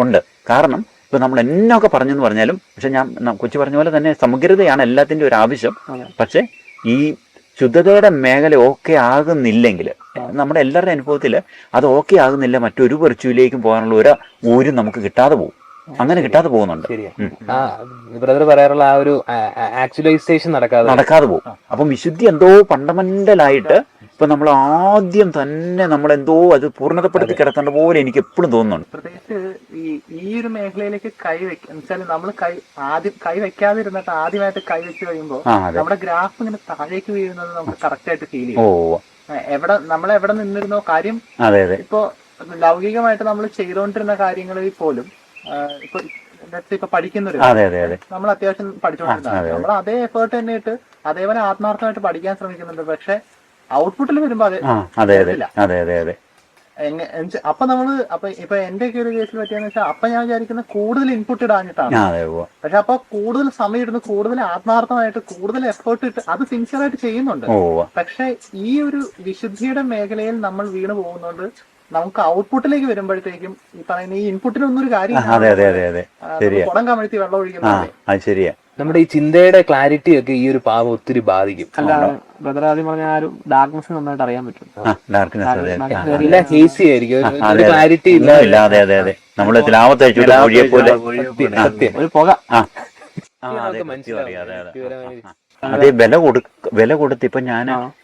ഉണ്ട്. കാരണം ഇപ്പോൾ നമ്മൾ എന്നൊക്കെ പറഞ്ഞെന്ന് പറഞ്ഞാലും, പക്ഷെ ഞാൻ കൊച്ചു പറഞ്ഞ പോലെ തന്നെ സമഗ്രതയാണ് എല്ലാത്തിൻ്റെ ഒരു ആവശ്യം. പക്ഷേ ഈ ശുദ്ധതയുടെ മേഖല ഓക്കെ ആകുന്നില്ലെങ്കിൽ, നമ്മുടെ എല്ലാവരുടെ അനുഭവത്തിൽ അത് ഓക്കെ ആകുന്നില്ല, മറ്റൊരു വെർച്വലിലേക്കും പോകാനുള്ള ഒരു ഊരും നമുക്ക് കിട്ടാതെ പോകും. അങ്ങനെ കിട്ടാതെ പോകുന്നുണ്ട്. ശരിയാ. ആ ബ്രദർ പറയാറുള്ള ആ ഒരു ആക്ച്വലൈസേഷൻ നടക്കാതെ പോകും. അപ്പം വിശുദ്ധി എന്തോ ഫണ്ടമെന്റലായിട്ട് ഇപ്പൊ നമ്മൾ ആദ്യം തന്നെ നമ്മളെന്തോ അത് പൂർണ്ണതപ്പെടുത്തി കിടത്തേണ്ട പോലെ എനിക്ക് എപ്പോഴും തോന്നുന്നുണ്ട്. പ്രത്യേകിച്ച് ഈ ഒരു മേഖലയിലേക്ക് വെച്ചാൽ നമ്മൾ കൈ വെക്കാതിരുന്നിട്ട് ആദ്യമായിട്ട് കൈ വെച്ച് കഴിയുമ്പോൾ നമ്മുടെ ഗ്രാഫ് ഇങ്ങനെ താഴേക്ക് വീഴുന്നത് നമുക്ക് കറക്റ്റ് ആയിട്ട് ഫീൽ ചെയ്യും. നമ്മളെവിടെ നിന്നിരുന്നോ കാര്യം. ഇപ്പൊ ലൗകികമായിട്ട് നമ്മൾ ചെയ്തുകൊണ്ടിരുന്ന കാര്യങ്ങളിൽ പോലും ഇപ്പൊ പഠിക്കുന്നൊരു നമ്മൾ അത്യാവശ്യം പഠിച്ചുകൊണ്ടിരുന്നതാണ്. നമ്മൾ അതേ എഫേർട്ട് തന്നെ ഇട്ട് അതേപോലെ ആത്മാർത്ഥമായിട്ട് പഠിക്കാൻ ശ്രമിക്കുന്നുണ്ട്. പക്ഷെ ഔട്ട്പുട്ടിൽ വരുമ്പോ അപ്പൊ നമ്മള് ഇപ്പൊ എന്റെ ഒക്കെ ഒരു കേസിൽ പറ്റിയെന്ന് വെച്ചാൽ അപ്പൊ ഞാൻ വിചാരിക്കുന്നത് കൂടുതൽ ഇൻപുട്ട് ഇടാഞ്ഞിട്ടാണ്. പക്ഷെ അപ്പൊ കൂടുതൽ സമയം ഇടുന്നു, കൂടുതൽ ആത്മാർത്ഥമായിട്ട് കൂടുതൽ എഫേർട്ട് ഇട്ട് അത് സിൻസിയർ ആയിട്ട് ചെയ്യുന്നുണ്ട്. പക്ഷെ ഈ ഒരു വിശുദ്ധിയുടെ മേഖലയിൽ നമ്മൾ വീണ് പോകുന്നോണ്ട് നമുക്ക് ഔട്ട്പുട്ടിലേക്ക് വരുമ്പോഴത്തേക്കും ഈ പറയുന്ന ഈ ഇൻപുട്ടിനൊന്നും ഒരു കാര്യം കുടം കമഴ്ത്തി വെള്ളം ഒഴിക്കുന്നത്. നമ്മുടെ ഈ ചിന്തയുടെ ക്ലാരിറ്റി ഒക്കെ ഈ ഒരു പാവം ഒത്തിരി ബാധിക്കും. അല്ല ബ്രദർ ആദ്യം പറഞ്ഞ ആ ഒരു ഡാർക്ക്നെസ് നന്നായിട്ട് അറിയാൻ പറ്റും. ഹേസി ആയിരിക്കും, ക്ലാരിറ്റി ഒരു പുക. അതേ വില കൊടുത്ത് ഇപ്പൊ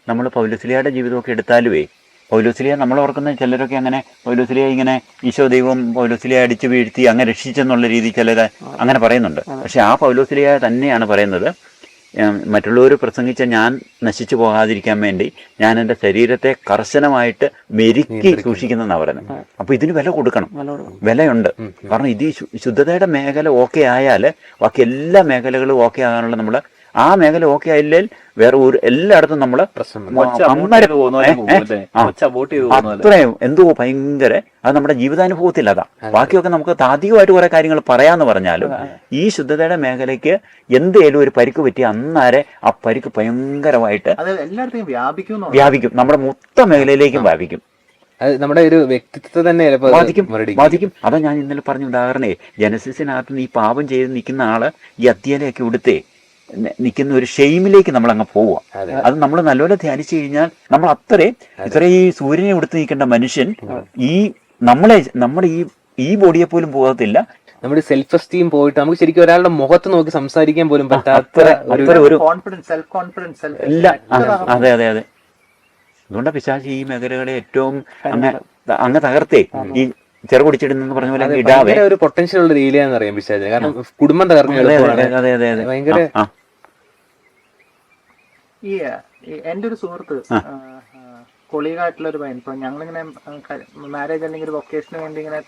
നമ്മള് പൗലോസ്ലിയുടെ ജീവിതമൊക്കെ എടുത്താലുവേ, പൗലോസ്ലിയ നമ്മൾ ഓർക്കുന്ന ചിലരൊക്കെ അങ്ങനെ പൗലോസ്ലിയ ഇങ്ങനെ ഈശോ ദൈവം പൗലോസ്ലിയ അടിച്ചു വീഴ്ത്തി അങ്ങനെ രക്ഷിച്ചെന്നുള്ള രീതി ചിലർ അങ്ങനെ പറയുന്നുണ്ട്. പക്ഷെ ആ പൗലോസ്ലിയ തന്നെയാണ് പറയുന്നത്, മറ്റുള്ളവർ പ്രസംഗിച്ച ഞാൻ നശിച്ചു പോകാതിരിക്കാൻ വേണ്ടി ഞാൻ എൻ്റെ ശരീരത്തെ കർശനമായിട്ട് മെരുക്കി സൂക്ഷിക്കുന്നെന്നാണ് പറയുന്നത്. അപ്പൊ ഇതിന് വില കൊടുക്കണം, വിലയുണ്ട്. കാരണം ഇത് ശുദ്ധതയുടെ മേഖല ഓക്കെ ആയാൽ ബാക്കി എല്ലാ മേഖലകളും ഓക്കെ ആകാനുള്ള നമ്മൾ ആ മേഖല ഓക്കെ ആയില്ലെങ്കിൽ വേറെ ഒരു എല്ലായിടത്തും നമ്മള് അത്രയും എന്തോ ഭയങ്കര അത് നമ്മുടെ ജീവിതാനുഭവത്തിൽ അതാ. ബാക്കിയൊക്കെ നമുക്ക് താത്വികമായിട്ട് കുറെ കാര്യങ്ങൾ പറയാന്ന് പറഞ്ഞാലും ഈ ശുദ്ധതയുടെ മേഖലയ്ക്ക് എന്തേലും ഒരു പരിക്ക് പറ്റി അന്നേരെ ആ പരിക്ക് ഭയങ്കരമായിട്ട് വ്യാപിക്കും, നമ്മുടെ മൊത്തം മേഖലയിലേക്കും വ്യാപിക്കും. അത് നമ്മുടെ ഒരു വ്യക്തിത്വത്തെ തന്നെ ബാധിക്കും. അതാ ഞാൻ ഇന്നലെ പറഞ്ഞ ഉദാഹരണേ, ജനസിസിനകത്ത് ഈ പാപം ചെയ്ത് നിൽക്കുന്ന ആള് ഈ അത്തിയലയൊക്കെ ഉടുത്തേ നിൽക്കുന്ന ഒരു ഷെയിമിലേക്ക് നമ്മൾ അങ്ങ് പോവുക. അത് നമ്മൾ നല്ലപോലെ ധ്യാനിച്ചു കഴിഞ്ഞാൽ നമ്മൾ ഇത്ര ഈ സൂര്യനെ ഉടുത്ത് നിൽക്കേണ്ട മനുഷ്യൻ ഈ നമ്മുടെ ഈ ബോഡിയെ പോലും പോകത്തില്ല. നമ്മുടെ സെൽഫ് എസ്റ്റീം പോയിട്ട് നമുക്ക് ശരിക്കും ഒരാളുടെ മുഖത്ത് നോക്കി സംസാരിക്കാൻ പോലും പറ്റാത്ത ഒരു അതെ. അതുകൊണ്ടാണ് പിശാച് ഈ മേഖലകളെ ഏറ്റവും അങ്ങ് തകർത്തേ ഈ ചെറു കുടിച്ചിടുന്നെന്ന് പറഞ്ഞ പോലെ ഇടാതെ ഒരു പൊട്ടൻഷ്യൽ ഉള്ള രീതിയിലാന്ന് അറിയാം പിശാചിന്. കാരണം കുടുംബം തകർന്നു ഭയങ്കര. എന്റെ ഒരു സുഹൃത്ത് കൊളീഗായിട്ടുള്ള ഒരു പയ്യൻ, ഇപ്പൊ ഞങ്ങളിങ്ങനെ മാരേജ് അല്ലെങ്കിൽ ഒരു വൊക്കേഷന് വേണ്ടി ഇങ്ങനെ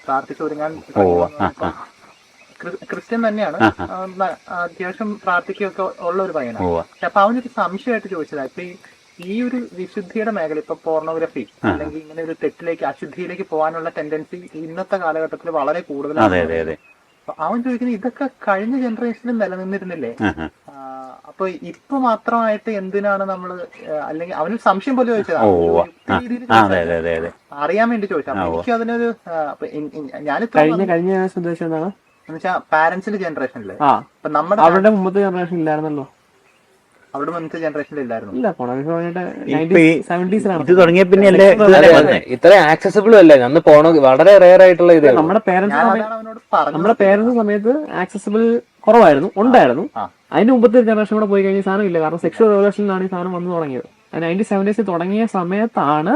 പ്രാർത്ഥിച്ചു ഒരുങ്ങാൻ, ക്രിസ്ത്യൻ തന്നെയാണ്, അത്യാവശ്യം പ്രാർത്ഥിക്കുകയൊക്കെ ഉള്ള ഒരു പയ്യനാണ്. അപ്പൊ അവനൊരു സംശയമായിട്ട് ചോദിച്ചതാ, ഇപ്പൊ ഈ ഒരു വിശുദ്ധിയുടെ മേഖല ഇപ്പൊ പോർണോഗ്രഫി അല്ലെങ്കിൽ ഇങ്ങനെ ഒരു തെറ്റിലേക്ക് അശുദ്ധിയിലേക്ക് പോകാനുള്ള ടെൻഡൻസി ഇന്നത്തെ കാലഘട്ടത്തിൽ വളരെ കൂടുതലാണ്. അവൻ ചോദിക്കുന്നത് ഇതൊക്കെ കഴിഞ്ഞ ജനറേഷനിൽ നിലനിന്നിരുന്നില്ലേ, അപ്പൊ ഇപ്പൊ മാത്രമായിട്ട് എന്തിനാണ് നമ്മള്, അല്ലെങ്കിൽ അവനൊരു സംശയം പോലെ ചോദിച്ചതാ, അറിയാൻ വേണ്ടി ചോദിച്ചു. അപ്പൊ എനിക്ക് അതിനൊരു എന്നുവെച്ചാ പാരന്റ്സിന്റെ ജനറേഷനില് നമ്മുടെ അവരുടെ മുമ്പത്തെ ജനറേഷൻ ഇല്ലായിരുന്നല്ലോ, അവിടെ മുന്നത്തെ ജനറേഷനിൽ ഇല്ലായിരുന്നു. ഇത് തുടങ്ങിയ പിന്നെ ഇത്ര ആക്സസിബിളും അല്ല, അന്ന് പോണോ വളരെ റെയർ ആയിട്ടുള്ള ഇത്. നമ്മുടെ പേരൻസ് സമയത്ത് ആക്സസിബിൾ കുറവായിരുന്നു, ഉണ്ടായിരുന്നു. അതിന് മുമ്പത്തെ ജനറേഷൻ കൂടെ പോയി കഴിഞ്ഞ സാധനം ഇല്ല. കാരണം സെക്ഷൽ റെവല്യൂഷനിലാണ് ഈ സാധനം വന്നു തുടങ്ങിയത്. 1970s തുടങ്ങിയ സമയത്താണ്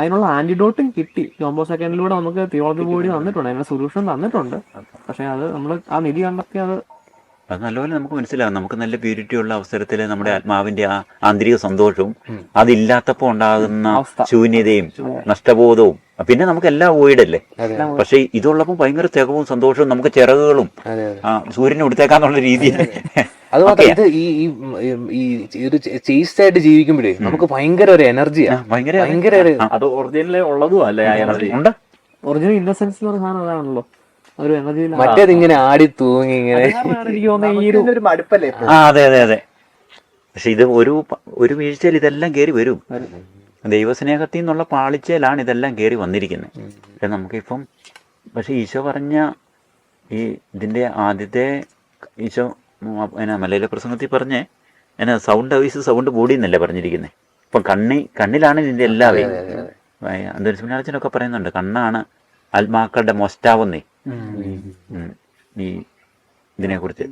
അതിനുള്ള ആന്റിഡോട്ടും കിട്ടി. ജോൺ ബോൾ സെക്കൻഡിലൂടെ നമുക്ക് തിയോളജി ബോഡി തന്നിട്ടുണ്ട്, അതിനുള്ള സൊല്യൂഷൻ തന്നിട്ടുണ്ട്. പക്ഷെ അത് നമ്മൾ ആ നിധി കണ്ടെത്തി അത് നല്ലപോലെ നമുക്ക് മനസ്സിലാകും. നമുക്ക് നല്ല പ്യൂരിറ്റി ഉള്ള അവസരത്തിൽ നമ്മുടെ ആത്മാവിന്റെ ആ ആന്തരിക സന്തോഷവും അതില്ലാത്തപ്പോ ഉണ്ടാകുന്ന ശൂന്യതയും നഷ്ടബോധവും, പിന്നെ നമുക്ക് എല്ലാം വോയിഡല്ലേ. പക്ഷെ ഇതുള്ളപ്പോൾ ഭയങ്കര തികവും സന്തോഷവും നമുക്ക് ചിറകുകളും സൂര്യനെ എടുത്തേക്കാന്നുള്ള രീതിയിൽ. അതുമാത്രം ഇത് ഈ ഒരു ചേസ്റ്റ് ആയിട്ട് ജീവിക്കുമ്പോഴേ നമുക്ക് ഭയങ്കര ഒരു എനർജിയാണ്, ഭയങ്കര അത് ഒറിജിനൽ ഉള്ളതും അല്ലേ ആ എനർജി ഉണ്ട്. ഒറിജിനൽ ഇന്നസെൻസ് എന്ന് പറയുന്ന സാധനം അതാണല്ലോ, ഒരു എനർജി. മറ്റേതിങ്ങനെ ആടി തൂങ്ങി ഇങ്ങനെ ഒരു മടുപ്പല്ലേ. അതെ. പക്ഷെ ഇത് ഒരു വീഴ്ചയിൽ ഇതെല്ലാം കയറി വരും. ദൈവസ്നേഹത്തിൽ നിന്നുള്ള പാളിച്ചയിലാണ് ഇതെല്ലാം കയറി വന്നിരിക്കുന്നത്. പക്ഷെ നമുക്കിപ്പം ഈശോ പറഞ്ഞ ഇതിന്റെ ആദ്യത്തെ ഈശോ മലയാള പ്രസംഗത്തിൽ പറഞ്ഞ് സൗണ്ട് വോയിസ് സൗണ്ട് ബോഡി എന്നല്ലേ പറഞ്ഞിരിക്കുന്നത്. ഇപ്പം കണ്ണിലാണ് ഇതിന്റെ എല്ലാവരും. അന്തരിച്ചനൊക്കെ പറയുന്നുണ്ട്, കണ്ണാണ് ആത്മാക്കളുടെ മൊസ്റ്റാവുന്നേ. ഈ ഇതിനെക്കുറിച്ച്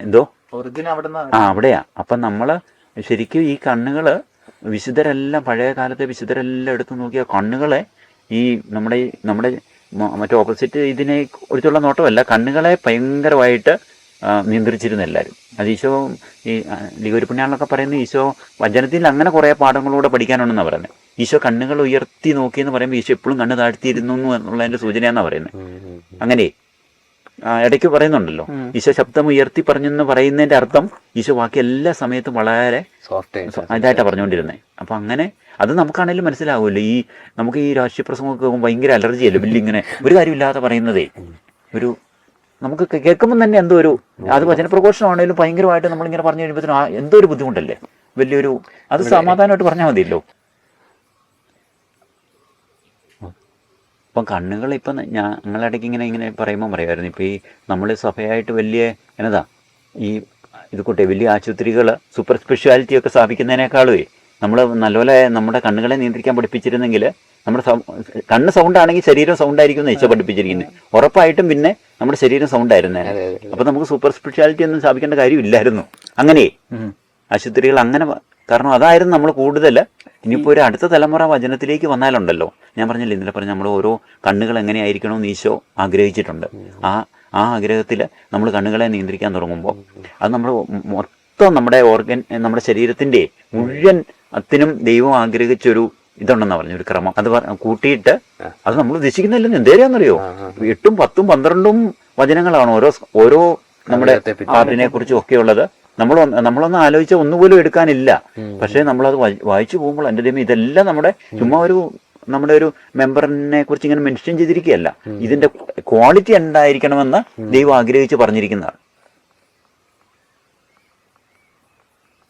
എന്തോ ഒറിജിൻ അവിടുന്ന് അവിടെയാ. അപ്പം നമ്മള് ശരിക്കും ഈ കണ്ണുകള് വിശുദ്ധരെല്ലാം പഴയ കാലത്തെ വിശുദ്ധരെല്ലാം എടുത്തു നോക്കിയ കണ്ണുകളെ ഈ നമ്മുടെ മറ്റേ ഓപ്പോസിറ്റ് ഇതിനെ കുറിച്ചുള്ള നോട്ടമല്ല, കണ്ണുകളെ ഭയങ്കരമായിട്ട് നിയന്ത്രിച്ചിരുന്നു എല്ലാവരും. അത് ഈശോ ഈ ലിഖുരുപുണ്യാളൊക്കെ പറയുന്നത് ഈശോ വചനത്തിൽ അങ്ങനെ കുറേ പാഠങ്ങളൂടെ പഠിക്കാനുണ്ടെന്നാണ് പറയുന്നത്. ഈശോ കണ്ണുകൾ ഉയർത്തി നോക്കിയെന്ന് പറയുമ്പോൾ ഈശോ എപ്പോഴും കണ്ണ് താഴ്ത്തിയിരുന്നു എന്നുള്ളതിൻ്റെ സൂചനയാണെന്നാണ് പറയുന്നത്. അങ്ങനെ ഇടയ്ക്ക് പറയുന്നുണ്ടല്ലോ, ഈശോ ശബ്ദം ഉയർത്തി പറഞ്ഞെന്ന് പറയുന്നതിൻ്റെ അർത്ഥം ഈശോ ബാക്കി എല്ലാ സമയത്തും വളരെ ഇതായിട്ടാണ് പറഞ്ഞുകൊണ്ടിരുന്നത്. അപ്പം അങ്ങനെ അത് നമുക്കാണെങ്കിലും മനസ്സിലാവുമല്ലോ. നമുക്ക് ഈ രാഷ്ട്രീയ പ്രസംഗമൊക്കെ ഭയങ്കര അലർജിയല്ലേ, ഇങ്ങനെ ഒരു കാര്യമില്ലാതെ പറയുന്നതേ. നമുക്ക് കേൾക്കുമ്പോൾ തന്നെ എന്തോ അത് വചനപ്രഘോഷമാണെങ്കിലും ഭയങ്കരമായിട്ട് നമ്മളിങ്ങനെ പറഞ്ഞു കഴിയുമ്പോഴത്തേനും എന്തോ ഒരു ബുദ്ധിമുട്ടല്ലേ, വലിയൊരു അത് സമാധാനമായിട്ട് പറഞ്ഞാൽ മതിയല്ലോ. ഇപ്പം കണ്ണുകൾ ഇപ്പം ഞങ്ങളിടയ്ക്ക് ഇങ്ങനെ പറയുമ്പോൾ പറയുമായിരുന്നു, ഇപ്പം ഈ നമ്മൾ സഭയായിട്ട് വലിയ ഇത് വലിയ ആശുപത്രികൾ സൂപ്പർ സ്പെഷ്യാലിറ്റി ഒക്കെ സ്ഥാപിക്കുന്നതിനേക്കാളും നമ്മൾ നല്ലപോലെ നമ്മുടെ കണ്ണുകളെ നിയന്ത്രിക്കാൻ പഠിപ്പിച്ചിരുന്നെങ്കിൽ നമ്മുടെ കണ്ണ് സൗണ്ട് ആണെങ്കിൽ ശരീരം സൗണ്ട് ആയിരിക്കും എന്ന് ഈശോ പഠിപ്പിച്ചിരിക്കുന്നത്. ഉറപ്പായിട്ടും പിന്നെ നമ്മുടെ ശരീരം സൗണ്ട് ആയിരുന്നേ. അപ്പം നമുക്ക് സൂപ്പർ സ്പെഷ്യാലിറ്റി ഒന്നും സ്ഥാപിക്കേണ്ട കാര്യമില്ലായിരുന്നു. അങ്ങനെ ആശുപത്രികൾ അങ്ങനെ, കാരണം അതായിരുന്നു നമ്മൾ കൂടുതൽ. ഇനിയിപ്പോൾ ഒരു അടുത്ത തലമുറ വചനത്തിലേക്ക് വന്നാലുണ്ടല്ലോ, ഞാൻ പറഞ്ഞില്ല ഇന്നലെ പറഞ്ഞ നമ്മൾ ഓരോ കണ്ണുകൾ എങ്ങനെയായിരിക്കണമെന്ന് ഈശോ ആഗ്രഹിച്ചിട്ടുണ്ട്. ആ ആഗ്രഹത്തിൽ നമ്മൾ കണ്ണുകളെ നിയന്ത്രിക്കാൻ തുടങ്ങുമ്പോൾ അത് നമ്മൾ മൊത്തം നമ്മുടെ ശരീരത്തിൻ്റെ മുഴുവൻ അത്തിനും ദൈവം ആഗ്രഹിച്ചൊരു ഇതുണ്ടെന്നാ പറഞ്ഞു, ഒരു ക്രമം. അത് കൂട്ടിയിട്ട് അത് നമ്മൾ ഉദ്ദേശിക്കുന്നില്ലെന്ന് എന്തേരാന്നറിയോ, 8, 10, 12 വചനങ്ങളാണ് ഓരോ നമ്മുടെ പാട്ടിനെ കുറിച്ചും ഒക്കെ ഉള്ളത്. നമ്മളൊന്ന് ആലോചിച്ചാൽ ഒന്നുപോലും എടുക്കാനില്ല. പക്ഷേ നമ്മളത് വായിച്ചു പോകുമ്പോൾ എൻ്റെ ദൈവം ഇതെല്ലാം ചുമ്മാ നമ്മുടെ ഒരു മെമ്പറിനെ കുറിച്ച് ഇങ്ങനെ മെൻഷൻ ചെയ്തിരിക്കുകയല്ല, ഇതിന്റെ ക്വാളിറ്റി ഉണ്ടായിരിക്കണമെന്ന് ദൈവം ആഗ്രഹിച്ച് പറഞ്ഞിരിക്കുന്നതാണ്.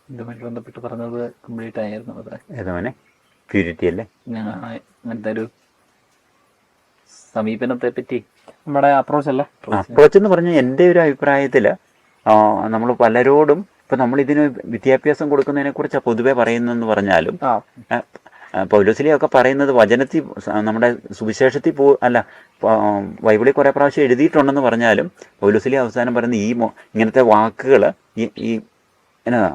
ഇതുമായിട്ട് ബന്ധപ്പെട്ട് പറഞ്ഞത് കംപ്ലീറ്റ് ആയിരുന്നു. ഏതോനെ പ്യൂരിറ്റി അല്ലേ, അങ്ങനത്തെ ഒരു സമീപനത്തെ പറ്റി നമ്മുടെ അപ്രോച്ച് എന്ന് പറഞ്ഞാൽ എൻ്റെ ഒരു അഭിപ്രായത്തിൽ നമ്മൾ പലരോടും ഇപ്പം നമ്മളിതിന് വിദ്യാഭ്യാസം കൊടുക്കുന്നതിനെ കുറിച്ചാണ് പൊതുവെ പറയുന്നതെന്ന് പറഞ്ഞാലും പൗലോസിലെയൊക്കെ പറയുന്നത് വചനത്തിൽ നമ്മുടെ സുവിശേഷത്തിൽ ബൈബിളിൽ കുറേ പ്രാവശ്യം എഴുതിയിട്ടുണ്ടെന്ന് പറഞ്ഞാലും പൗലോസിലെ അവസാനം പറയുന്ന ഇങ്ങനത്തെ വാക്കുകൾ ഈ എന്നതാ